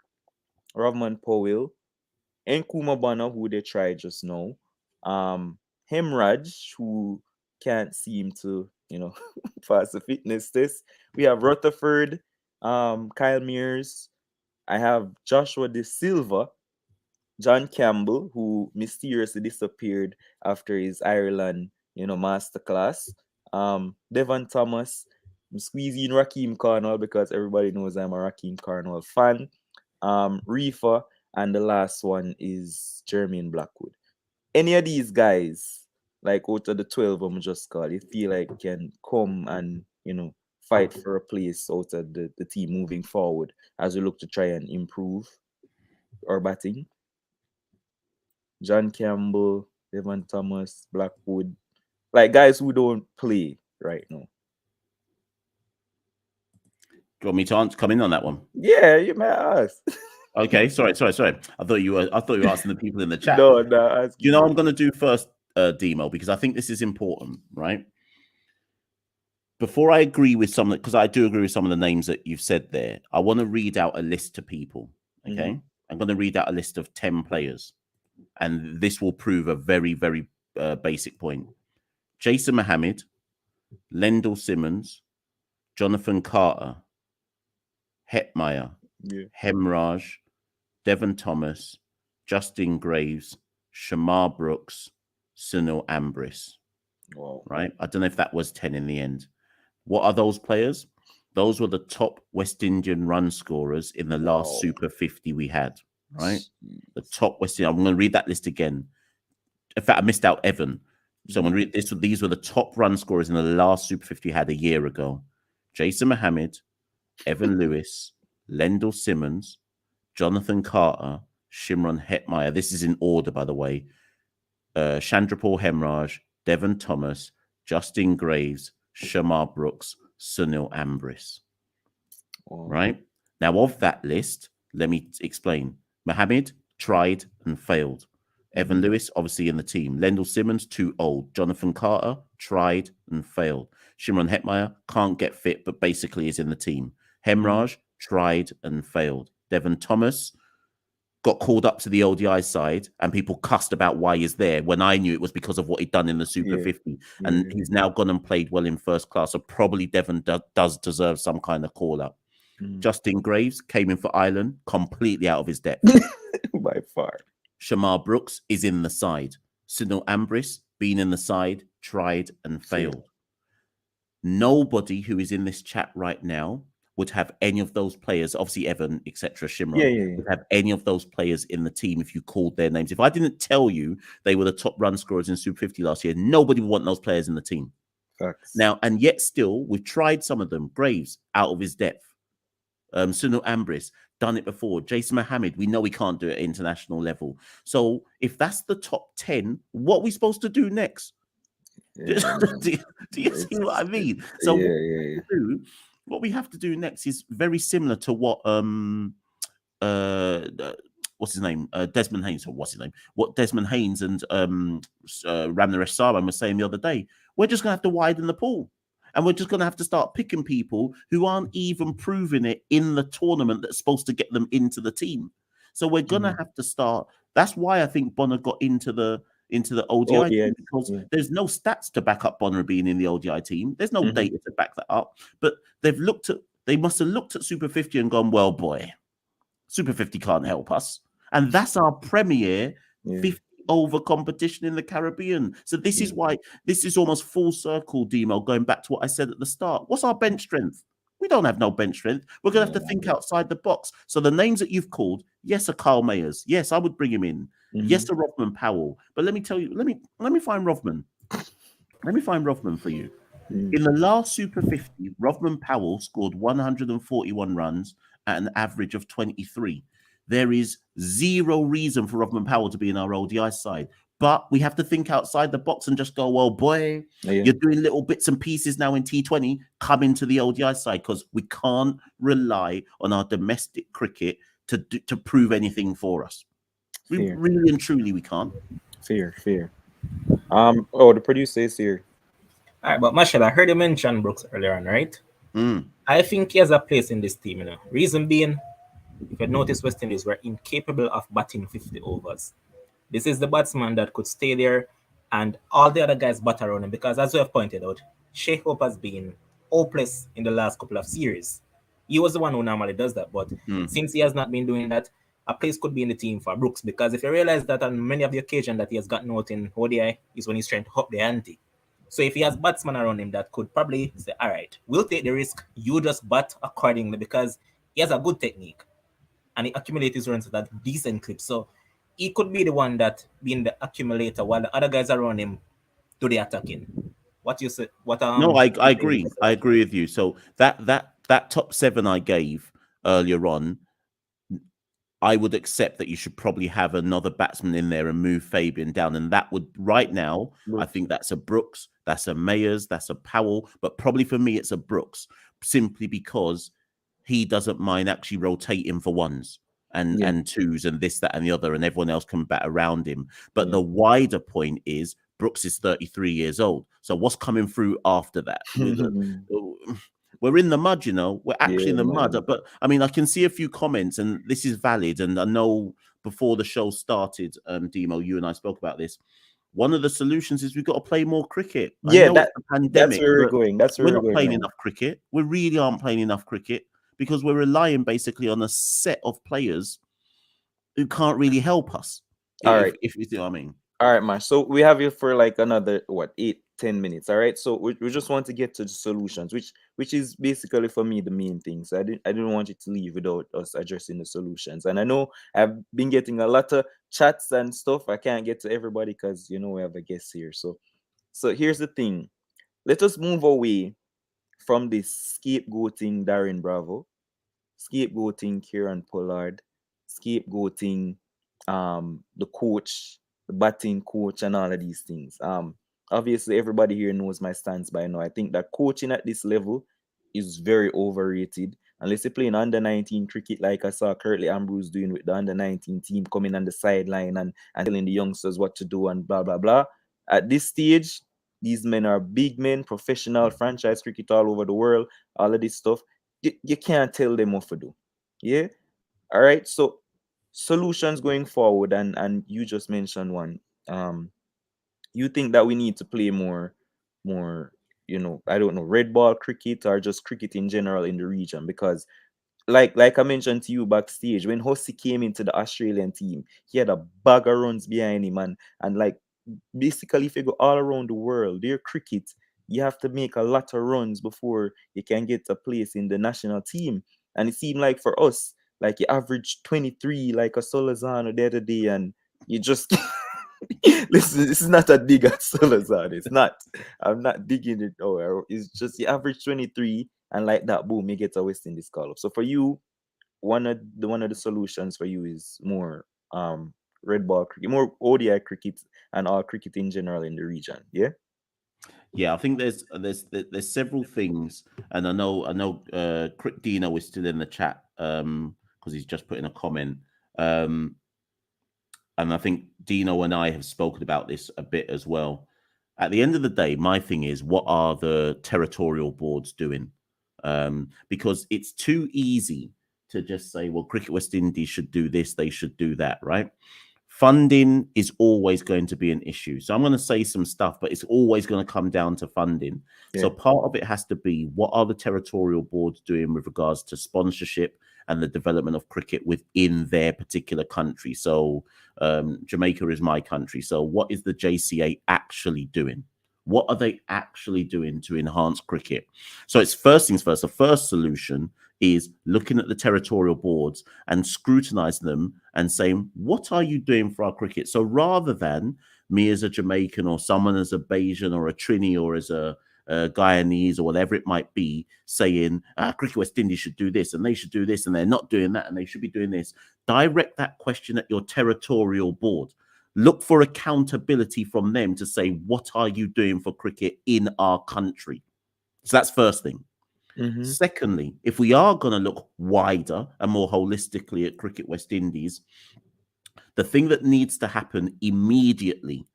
Rovman Powell, Nkrumah Bonner, who they tried just now, Hemraj, who can't seem to, pass the fitness test. We have Rutherford, Kyle Mears. I have Joshua De Silva, John Campbell, who mysteriously disappeared after his Ireland, masterclass. Devon Thomas. I'm squeezing Raheem Cornwall because everybody knows I'm a Raheem Cornwall fan. Reefer, and the last one is Jermaine Blackwood. Any of these guys, like out of the 12 I'm just called, you feel like can come and, fight for a place out of the team moving forward as we look to try and improve our batting. John Campbell, Devon Thomas, Blackwood, like guys who don't play right now. Do you want me to come in on that one? Yeah, you may ask. Okay, sorry. I thought you were asking the people in the chat. No, Do you know what I'm going to do first, Demo, because I think this is important, right? Before I agree with some, because I do agree with some of the names that you've said there, I want to read out a list to people. Okay, I'm going to read out a list of 10 players, and this will prove a very, very basic point. Jason Mohammed, Lendl Simmons, Jonathan Carter, Hetmeyer, Hemraj, Devon Thomas, Justin Graves, Shamar Brooks, Sunil Ambris. Wow. Right? I don't know if that was 10 in the end. What are those players? Those were the top West Indian run scorers in the last Super 50 we had. Right? The top West Indian. I'm going to read that list again. In fact, I missed out Evan. So I'm going to read this. These were the top run scorers in the last Super 50 we had a year ago. Jason Mohammed, Evan Lewis, Lendl Simmons, Jonathan Carter, Shimron Hetmeyer. This is in order, by the way. Chandrapal Hemraj, Devon Thomas, Justin Graves, Shamar Brooks, Sunil Ambris. Right? Now, of that list, let me explain. Mohammed tried and failed. Evan Lewis, obviously in the team. Lendl Simmons, too old. Jonathan Carter, tried and failed. Shimron Hetmeyer, can't get fit, but basically is in the team. Hemraj, tried and failed. Devon Thomas got called up to the ODI side and people cussed about why he's there when I knew it was because of what he'd done in the Super 50. And he's now gone and played well in first class. So probably Devon does deserve some kind of call up. Justin Graves came in for Ireland, completely out of his depth. By far. Shamar Brooks is in the side. Sunil Ambris, been in the side, tried and failed. Nobody who is in this chat right now would have any of those players, obviously Evan, etc., Yeah, Shimron, yeah, yeah. would have any of those players in the team if you called their names. If I didn't tell you they were the top run scorers in Super 50 last year, nobody would want those players in the team. Facts. Now, and yet still, we've tried some of them. Graves, out of his depth. Sunil Ambris, done it before. Jason Mohammed, we know he can't do it at international level. So if that's the top 10, what are we supposed to do next? do, Yeah, man. you, do you see what I mean? So Yeah, yeah, yeah. what we have to do next is very similar to what uh what's his name? Desmond Haynes, or what's his name? What Desmond Haynes and Ramnaresh Sarwan were saying the other day. We're just gonna have to widen the pool. And we're just going to have to start picking people who aren't even proving it in the tournament that's supposed to get them into the team. So we're going to have to start. That's why I think Bonner got into the Oh, ODI yeah. team, because Yeah. there's no stats to back up Bonner being in the ODI team. There's no data to back that up. But they must have looked at Super 50 and gone, well, boy, Super 50 can't help us. And that's our premier Yeah. 50 over competition in the Caribbean. So this is why this is almost full circle, Demo, going back to what I said at the start. What's our bench strength? We don't have no bench strength. We're going to have to think outside the box. So the names that you've called, yes, are Carl Mayers. Yes, I would bring him in. Yes, are Rothman Powell. But let me tell you, let me find Rothman. Let me find Rothman for you. In the last Super 50, Rothman Powell scored 141 runs at an average of 23. There is zero reason for Rothman Powell to be in our ODI side. But we have to think outside the box and just go, well, boy, you're doing little bits and pieces now in T20, come into the ODI side, because we can't rely on our domestic cricket to prove anything for us. We really and truly, we can't. Fair. Oh, the producer is here. All right, but Marshall, I heard you mention Brooks earlier on, right? I think he has a place in this team, you know. Reason being, if you notice, West Indies were incapable of batting 50 overs. This is the batsman that could stay there and all the other guys bat around him, because, as we have pointed out, Shea Hope has been hopeless in the last couple of series. He was the one who normally does that, but since he has not been doing that, a place could be in the team for Brooks, because if you realize that on many of the occasions that he has gotten out in ODI is when he's trying to up the ante. So if he has batsmen around him that could probably say, all right, we'll take the risk, you just bat accordingly, because he has a good technique and he accumulates his runs at a decent clip. So he could be the one that being the accumulator while the other guys around him do the attacking. What you say? What No, I agree. I agree with you. So that top 7 I gave earlier on, I would accept that you should probably have another batsman in there and move Fabian down. And that would, right now, I think that's a Brooks, that's a Mayers, that's a Powell. But probably for me, it's a Brooks, simply because he doesn't mind actually rotating for ones and twos and this, that, and the other, and everyone else can bat around him. But the wider point is Brooks is 33 years old. So what's coming through after that? We're in the mud, you know. We're actually in the mud. But I mean, I can see a few comments, and this is valid. And I know before the show started, Demo, you and I spoke about this. One of the solutions is we've got to play more cricket. I know it's a pandemic, that's where we're going. We're not playing enough cricket. We really aren't playing enough cricket, because we're relying basically on a set of players who can't really help us. All right. If you see what I mean. All right, man. So we have you for like another 8-10 minutes. All right. So we just want to get to the solutions, which is basically for me the main thing. So I didn't want you to leave without us addressing the solutions. And I know I've been getting a lot of chats and stuff. I can't get to everybody because we have a guest here. So here's the thing. Let us move away from this scapegoating Darren Bravo, scapegoating Kieran Pollard, scapegoating the coach, the batting coach, and all of these things. Obviously everybody here knows my stance by now. I think that coaching at this level is very overrated. Unless you're playing under 19 cricket, like I saw Curtly Ambrose doing with the under 19 team, coming on the sideline and telling the youngsters what to do and blah blah blah. At this stage, these men are big men, professional franchise cricket all over the world, all of this stuff. You can't tell them what to do. Yeah. All right. So solutions going forward, and you just mentioned one. You think that we need to play more, I don't know, red ball cricket or just cricket in general in the region, because like I mentioned to you backstage, when Hussey came into the Australian team, he had a bag of runs behind him, and like basically if you go all around the world, their cricket you have to make a lot of runs before you can get a place in the national team. And it seemed like for us, like you averaged 23 like a Solazano the other day, and you just listen, this is not a dig at Solazano. It's not. I'm not digging it. Oh, it's just you average 23, and like that, boom, you get a West Indies call up. So for you, one of the solutions for you is more red ball cricket, more ODI cricket, and all cricket in general in the region. Yeah. Yeah, I think there's several things, and I know Crick Dino is still in the chat because he's just put in a comment. Um, and I think Dino and I have spoken about this a bit as well. At the end of the day, my thing is, what are the territorial boards doing? Because it's too easy to just say, well, Cricket West Indies should do this, they should do that, right? Funding is always going to be an issue. So I'm going to say some stuff, but it's always going to come down to funding. Yeah. So part of it has to be, what are the territorial boards doing with regards to sponsorship and the development of cricket within their particular country? So Jamaica is my country. So what is the JCA actually doing? What are they actually doing to enhance cricket? So it's first things first. The first solution is looking at the territorial boards and scrutinizing them and saying, what are you doing for our cricket? So rather than me as a Jamaican or someone as a Bayesian or a Trini or as a Guyanese or whatever it might be, saying, Cricket West Indies should do this and they should do this and they're not doing that and they should be doing this. Direct that question at your territorial board. Look for accountability from them to say, what are you doing for cricket in our country? So that's first thing. Mm-hmm. Secondly, if we are going to look wider and more holistically at Cricket West Indies, the thing that needs to happen immediately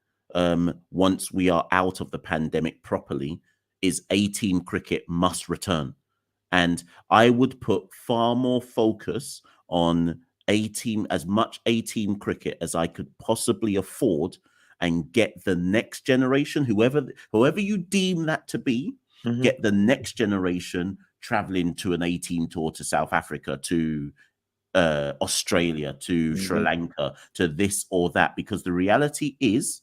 once we are out of the pandemic properly is 18 cricket must return. And I would put far more focus on 18, as much 18 cricket as I could possibly afford, and get the next generation, whoever you deem that to be, Mm-hmm. get the next generation traveling to an 18 tour to South Africa, to Australia, to Sri Lanka, to this or that, because the reality is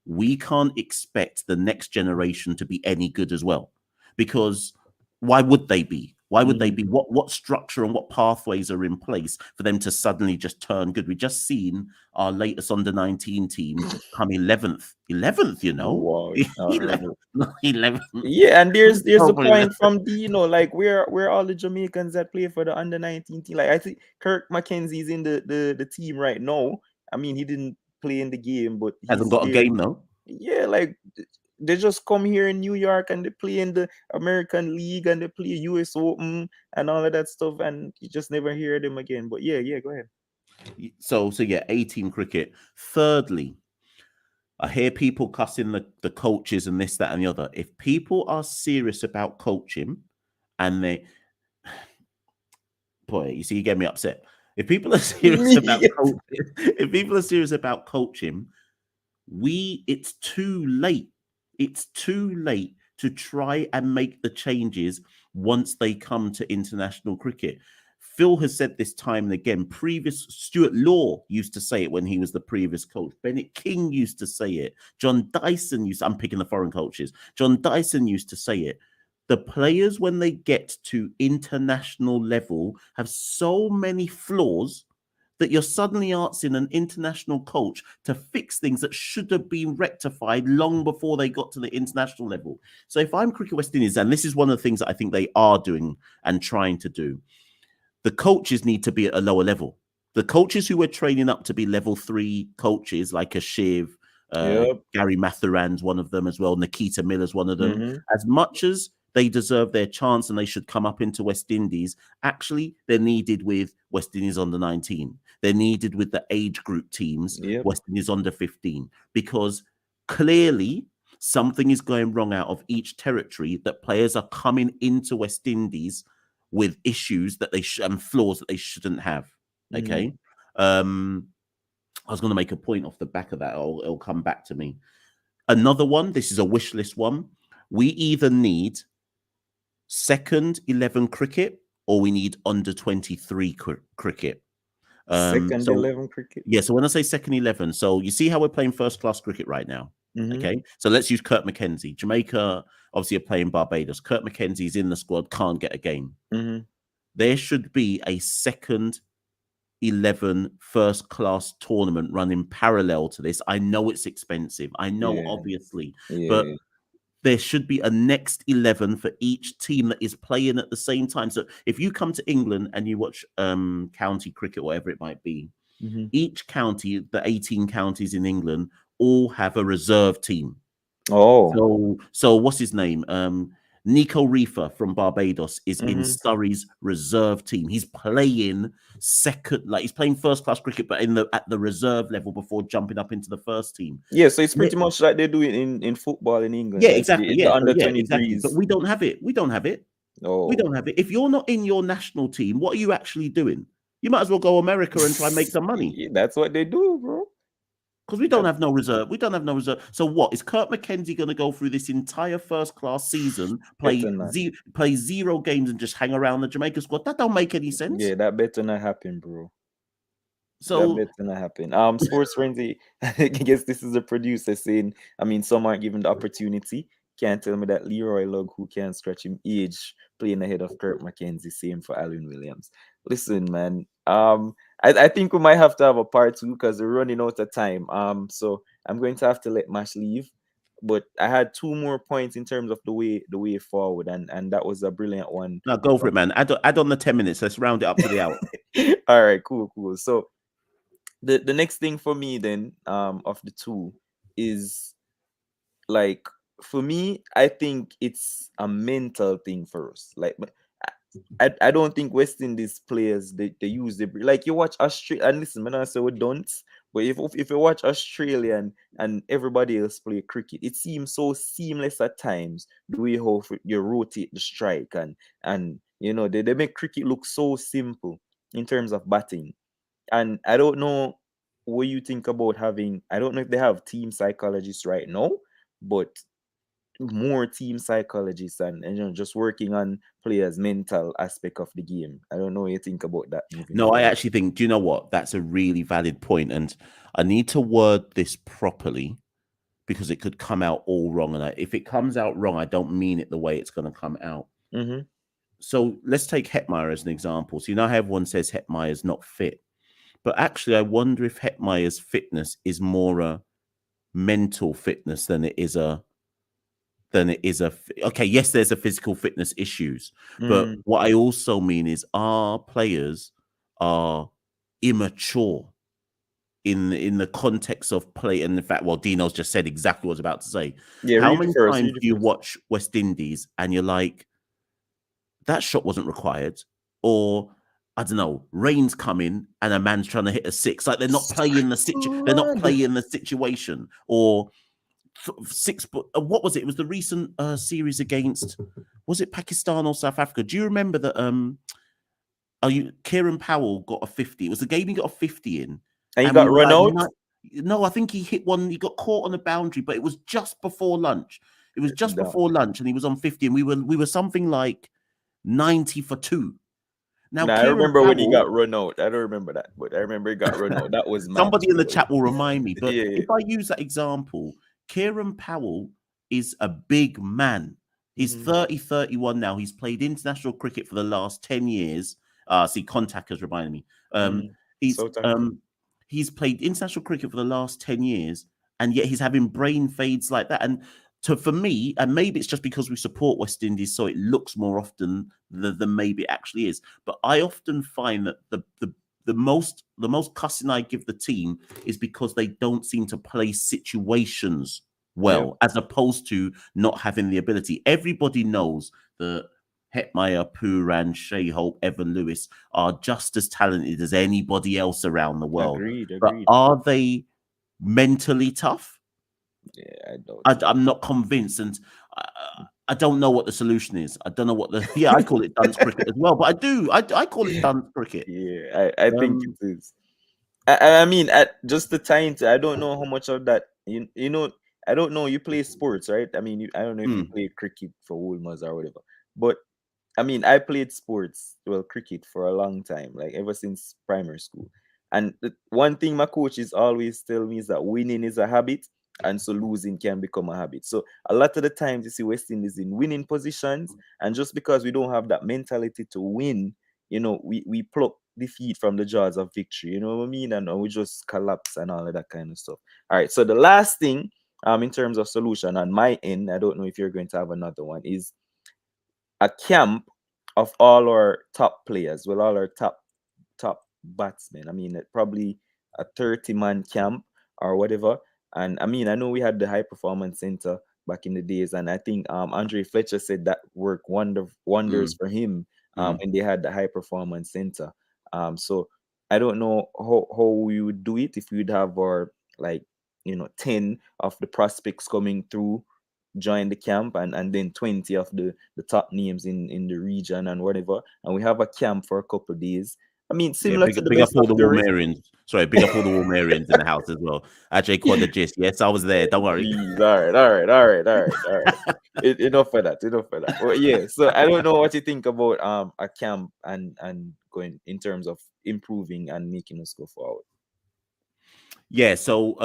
we can't expect the next generation to be any good as well, because why would they be? Why would they be? What structure and what pathways are in place for them to suddenly just turn good? We just seen our latest under-19 team come 11th, you know. Wow. 11th. Yeah, and there's the Probably point from Dino, like where all the Jamaicans that play for the under-19 team. Like I think Kirk McKenzie's in the team right now. I mean, he didn't play in the game, but hasn't he's got a there. game though. Yeah, like they just come here in New York and they play in the American League and they play US Open and all of that stuff, and you just never hear them again. But yeah, go ahead. So yeah, 18 cricket. Thirdly, I hear people cussing the coaches and this, that, and the other. If people are serious about coaching and they, boy, you see, you get me upset. If people are serious about coaching, it's too late. It's too late to try and make the changes once they come to international cricket. Phil has said this time and again. Stuart Law used to say it when he was the previous coach. Bennett King used to say it. John Dyson I'm picking the foreign coaches. John Dyson used to say it. The players, when they get to international level, have so many flaws that you're suddenly asking an international coach to fix things that should have been rectified long before they got to the international level. So if I'm Cricket West Indies, and this is one of the things that I think they are doing and trying to do, the coaches need to be at a lower level. The coaches who are training up to be level 3 coaches, like a Shiv, Gary Mathuran's one of them as well, Nikita Miller's one of them, as much as they deserve their chance and they should come up into West Indies, actually they're needed with West Indies under 19. They're needed with the age group teams, West Indies under 15, because clearly something is going wrong out of each territory, that players are coming into West Indies with issues that they and flaws that they shouldn't have. Okay. I was going to make a point off the back of that. It'll come back to me. Another one, this is a wish list one. We either need second 11 cricket or we need under 23 cricket. Second 11 cricket. Yeah, so when I say second 11, so you see how we're playing first class cricket right now. Mm-hmm. Okay, so let's use Kurt McKenzie. Jamaica obviously are playing Barbados. Kurt McKenzie's in the squad, can't get a game. Mm-hmm. There should be a second 11 first class tournament running parallel to this. I know it's expensive. I know, Yeah. obviously, but Yeah. there should be a next 11 for each team that is playing at the same time. So if you come to England and you watch county cricket, whatever it might be, Mm-hmm. each county, the 18 counties in England, all have a reserve team. Oh. So what's his name? Nico Reefer from Barbados is in Mm-hmm. Surrey's reserve team. He's playing second, like he's playing first class cricket, but at the reserve level before jumping up into the first team. Yeah, so it's Yeah, pretty much like they do it in football in England, yeah, like exactly. the Yeah, so under yeah, exactly. But 23s. we don't have it. We don't have it. We Oh. don't have it. If you're not in your national team, what are you actually doing? You might as well go America and try and make some money. Yeah, that's what they do, bro. Because we don't have no reserve. We don't have no reserve. So what is Kurt McKenzie going to go through this entire first class season, Better not. play 0 games and just hang around the Jamaica squad? That don't make any sense. Yeah, that better not happen, bro. That So better not happen. Sports Frenzy, I guess this is a producer saying, I mean, some aren't given the opportunity. Can't tell me that Leroy Lug, who can't scratch him age, playing ahead of Kurt McKenzie, same for Alvin Williams. Listen, man. I think we might have to have a part two because we're running out of time. So I'm going to have to let Mash leave. But I had two more points in terms of the way forward, and that was a brilliant one. now go for it, man. Add on the 10 minutes. Let's round it up to the hour. All right, cool. So the next thing for me then, of the two, is like, for me, I think it's a mental thing first. Like, I don't think West Indies players, they use the, like, you watch Australia, and listen, man, I say we don't, but if you watch Australia and everybody else play cricket, it seems so seamless at times, the way how you rotate the strike, and they make cricket look so simple in terms of batting. And I don't know what you think about having, I don't know if they have team psychologists right now, but more team psychologists, and just working on players' mental aspect of the game. I don't know what you think about that moving No, I forward. actually think, do you know what? That's a really valid point, and I need to word this properly because it could come out all wrong. And if it comes out wrong, I don't mean it the way it's going to come out. Mm-hmm. So let's take Hetmeyer as an example. So you know how everyone says Hetmeyer's not fit, but actually, I wonder if Hetmeyer's fitness is more a mental fitness than it is a okay, yes, there's a physical fitness issues, but Mm, what I also mean is our players are immature in the context of play. And in fact, well, Dino's just said exactly what I was about to say. yeah, How read it many first. times Read it do you first. watch West Indies and you're like, that shot wasn't required, or I don't know, rain's coming and a man's trying to hit a six, like they're not playing they're not Blood. playing the situation, or six. What was it? It was the recent series against, was it Pakistan or South Africa? Do you remember that? Kieran Powell got a 50. It was the game he got a 50 in, And you and we got were run like, out. no, I think he hit one. He got caught on the boundary, but it was just before lunch. It was just No. before lunch, and he was on 50, and we were something like 90 for 2. Now, Nah, I Kieran remember when he Powell, got run out. I don't remember that, but I remember he got run out. That was mad. somebody in the chat will remind me, but Yeah, yeah. if I use that example, Kieran Powell is a big man. He's Mhm. 30, 31 now. He's played international cricket for the last 10 years. See, Contact has reminded me. Mhm. He's South Africa. he's played international cricket for the last 10 years, and yet he's having brain fades like that. And for me, and maybe it's just because we support West Indies, so it looks more often than maybe it actually is. But I often find that the most cussing I give the team is because they don't seem to play situations well, as opposed to not having the ability. Everybody knows that Hetmeyer, Pooran, Shea Hope, Evan Lewis are just as talented as anybody else around the world. Agreed. But are they mentally tough? Yeah, I don't. I'm not convinced, and I don't know what the solution is. I don't know what I call it dunce cricket as well, but I do. I call it dunce cricket. Yeah, I think it is. I mean, at just the time, I don't know how much of that, I don't know. You play sports, right? I mean, I don't know if you play cricket for Wolmers or whatever, but I mean, I played sports, well, cricket for a long time, like ever since primary school. And the one thing my coaches always tell me is that winning is a habit. and so losing can become a habit. So a lot of the times you see West Indies in winning positions, and just because we don't have that mentality to win, we pluck defeat from the jaws of victory. You know what I mean? And we just collapse and all of that kind of stuff. All right. So the last thing, in terms of solution on my end, I don't know if you're going to have another one, is a camp of all our top players, well, all our top batsmen. I mean, probably a 30-man camp or whatever. And I mean, I know we had the high performance center back in the days, and I think Andre Fletcher said that worked wonders for him when they had the high performance center. So I don't know how we would do it if we would have our, like, 10 of the prospects coming through, join the camp, and then 20 of the top names in the region and whatever, and we have a camp for a couple of days. I mean, Yeah, similar to the big up best all of the the rest. Walmerians. Sorry, big up all the Walmerians in the house as well. Ajay caught the gist. Yes, I was there. Don't worry. Jeez, all right. Enough for that. Enough for that. Well, yeah. So I don't know what you think about a camp and going in terms of improving and making us go forward. Yeah. So,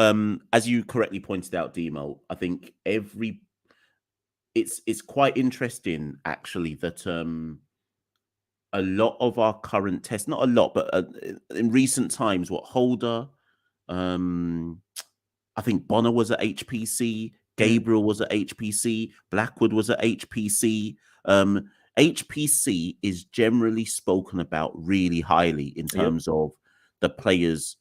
as you correctly pointed out, Demo, I think it's quite interesting actually that a lot of our current tests, not a lot, but in recent times, what Holder, I think Bonner was at HPC, Gabriel was at HPC, Blackwood was at HPC. HPC is generally spoken about really highly in terms of the players,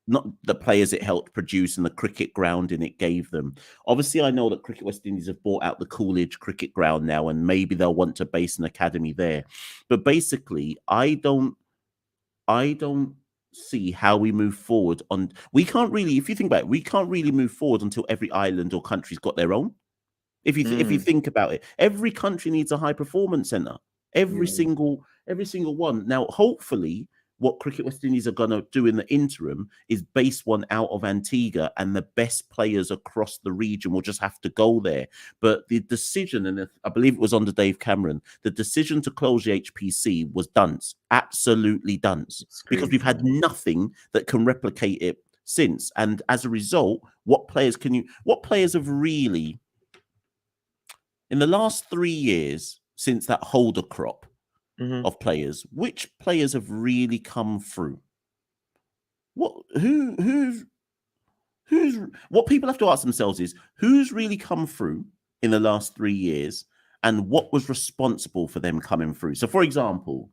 not the players it helped produce and the cricket grounding it gave them. Obviously, I know that Cricket West Indies have bought out the Coolidge cricket ground now, and maybe they'll want to base an academy there. But basically, I don't see how we move forward on. We can't really, if you think about it, we can't really move forward until every island or country's got their own. If you think about it, every country needs a high performance center. Every single one. Now, hopefully, what Cricket West Indies are going to do in the interim is base one out of Antigua, and the best players across the region will just have to go there. But the decision, and I believe it was under Dave Cameron, the decision to close the HPC was dunce, absolutely dunce, because we've had nothing that can replicate it since. And as a result, what players have really, in the last 3 years since that Holder crop, of players, which players have really come through? What people have to ask themselves is who's really come through in the last 3 years, and what was responsible for them coming through. So, for example,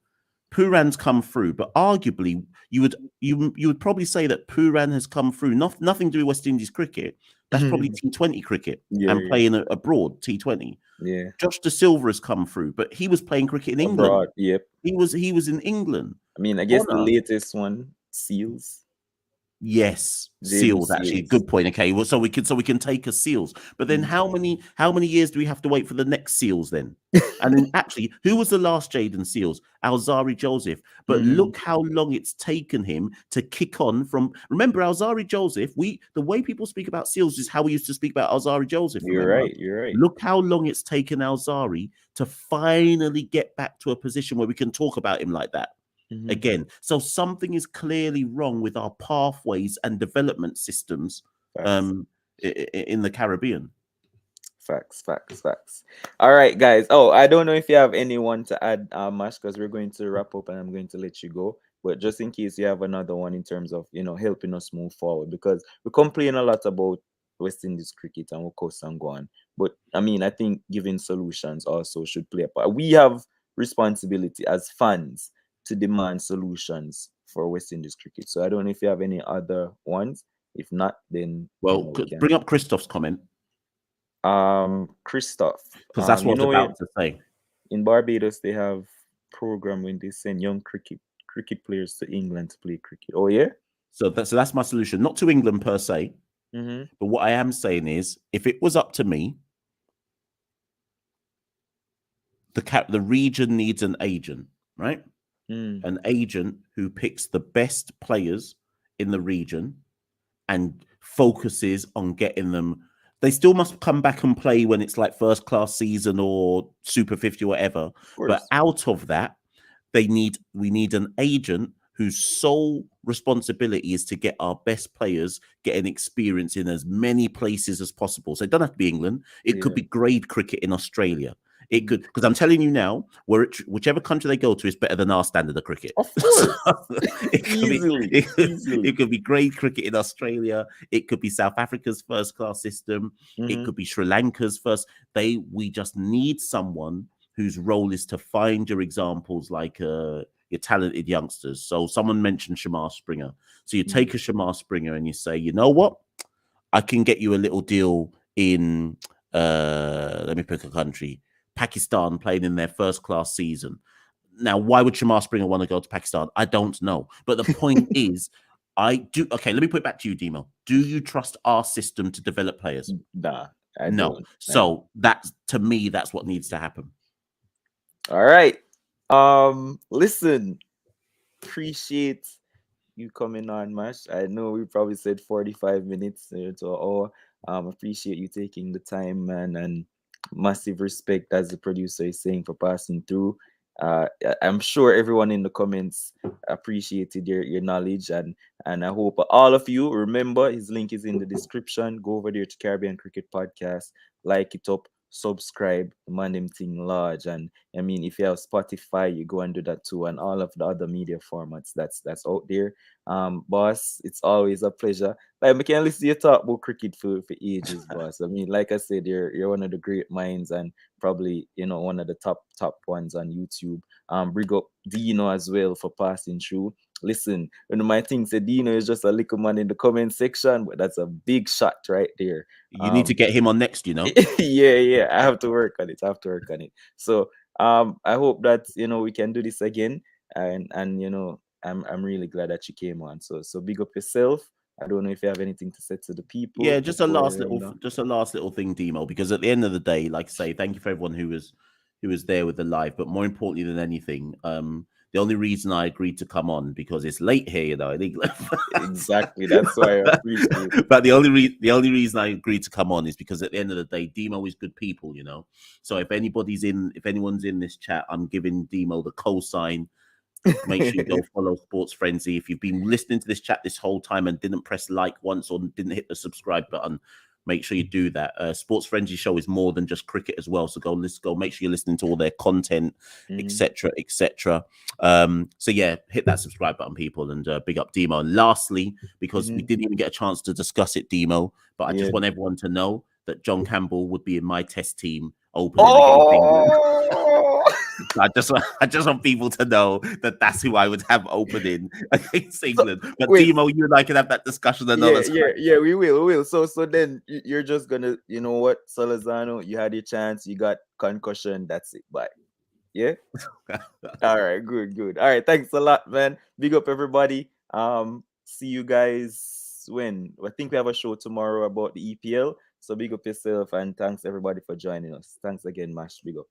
Pooran's come through, but arguably you would probably say that Pooran has come through nothing to do with West Indies cricket. That's probably T20 cricket and playing abroad T20. Yeah. Josh De Silva has come through, but he was playing cricket in England. Abroad, yep. He was in England. I mean, I guess the latest one, Seals. Yes, JB Seals. Actually, Seals. good point. Okay, well, so we can take a Seals, but then how many years do we have to wait for the next Seals then? And then actually, who was the last Jaden Seals? Alzari Joseph. But look how long it's taken him to kick on from. Remember, Alzari Joseph. The way people speak about Seals is how we used to speak about Alzari Joseph. You're right. Look how long it's taken Alzari to finally get back to a position where we can talk about him like that. Again, so something is clearly wrong with our pathways and development systems in the Caribbean. Facts. All right, guys. Oh, I don't know if you have anyone to add, Mash, because we're going to wrap up and I'm going to let you go. But just in case you have another one in terms of, helping us move forward, because we complain a lot about West Indies cricket and what costs and go on. But I mean, I think giving solutions also should play a part. We have responsibility as fans to demand solutions for West Indies cricket. So I don't know if you have any other ones. If not, then bring up Christoph's comment. Christoph, because that's what I was about to say. In Barbados, they have program when they send young cricket players to England to play cricket. Oh yeah. So that's my solution. Not to England per se, but what I am saying is, if it was up to me, the region needs an agent, right? An agent who picks the best players in the region and focuses on getting them. They still must come back and play when it's like first class season or Super 50 or whatever. But out of that, we need an agent whose sole responsibility is to get our best players getting experience in as many places as possible. So it doesn't have to be England. It could Yeah. be grade cricket in Australia. It Mhm. could, because I'm telling you now, whichever country they go to is better than our standard of cricket. Of So course. it could be Easily. it, Easily. it could be grade cricket in Australia. It could be South Africa's first class system. It Mhm. could be Sri Lanka's first. We just need someone whose role is to find your examples, like your talented youngsters. So someone mentioned Shamar Springer. So you take a Shamar Springer and you say, you know what? I can get you a little deal in let me pick a country, Pakistan, playing in their first class season. Now, why would Shamar Springer want to go to Pakistan? I don't know. But the point is, I do. Okay, let me put it back to you, Demo. Do you trust our system to develop players? Nah, I No. don't. So that's, to me, that's what needs to happen. All right. Listen, appreciate you coming on, Mash. I know we probably said 45 minutes to an hour. Appreciate you taking the time, man, and massive respect, as the producer is saying, for passing through. I'm sure everyone in the comments appreciated your knowledge, and I hope all of you remember his link is in the description. Go over there to Caribbean Cricket Podcast, like it up, subscribe, man them thing large. And I mean, if you have Spotify, you go and do that too, and all of the other media formats that's out there. Boss, it's always a pleasure. Like, we can listen to you talk about cricket for ages, boss. I mean, like I said, you're one of the great minds, and probably, one of the top ones on YouTube. Bring up Dino as well for passing through. Listen, one of my things said Dino is just a little man in the comment section, but that's a big shot right there. You need to get him on next, Yeah, I have to work on it. I have to work on it. So I hope that we can do this again, and I'm really glad that you came on. So big up yourself. I don't know if you have anything to say to the people Yeah, before we run down. just a last little thing, Demo, because at the end of the day, like I say, thank you for everyone who was there with the live. But more importantly than anything, the only reason I agreed to come on, because it's late here, in England. Exactly. That's why I appreciate it. But the only reason I agreed to come on is because at the end of the day, Demo is good people, So if anyone's in this chat, I'm giving Demo the cosign. Make sure you go follow Sports Frenzy. If you've been listening to this chat this whole time and didn't press like once or didn't hit the subscribe button, make sure you do that. Sports Frenzy show is more than just cricket as well. So let's go. Make sure you're listening to all their content, etc., etc. So yeah, hit that subscribe button, people, and big up Demo. And lastly, because we didn't even get a chance to discuss it, Demo, but I just want everyone to know that John Campbell would be in my test team opening against England. I just want people to know that that's who I would have opening against England. But wait. Demo, you and I can have that discussion another time. Yeah, we will. So then you're just gonna, you know what, Salazano, you had your chance, you got concussion, that's it. Bye. Yeah. All right, good. All right, thanks a lot, man. Big up everybody. See you guys when I think we have a show tomorrow about the EPL. So big up yourself, and thanks everybody for joining us. Thanks again, Mash. Big up.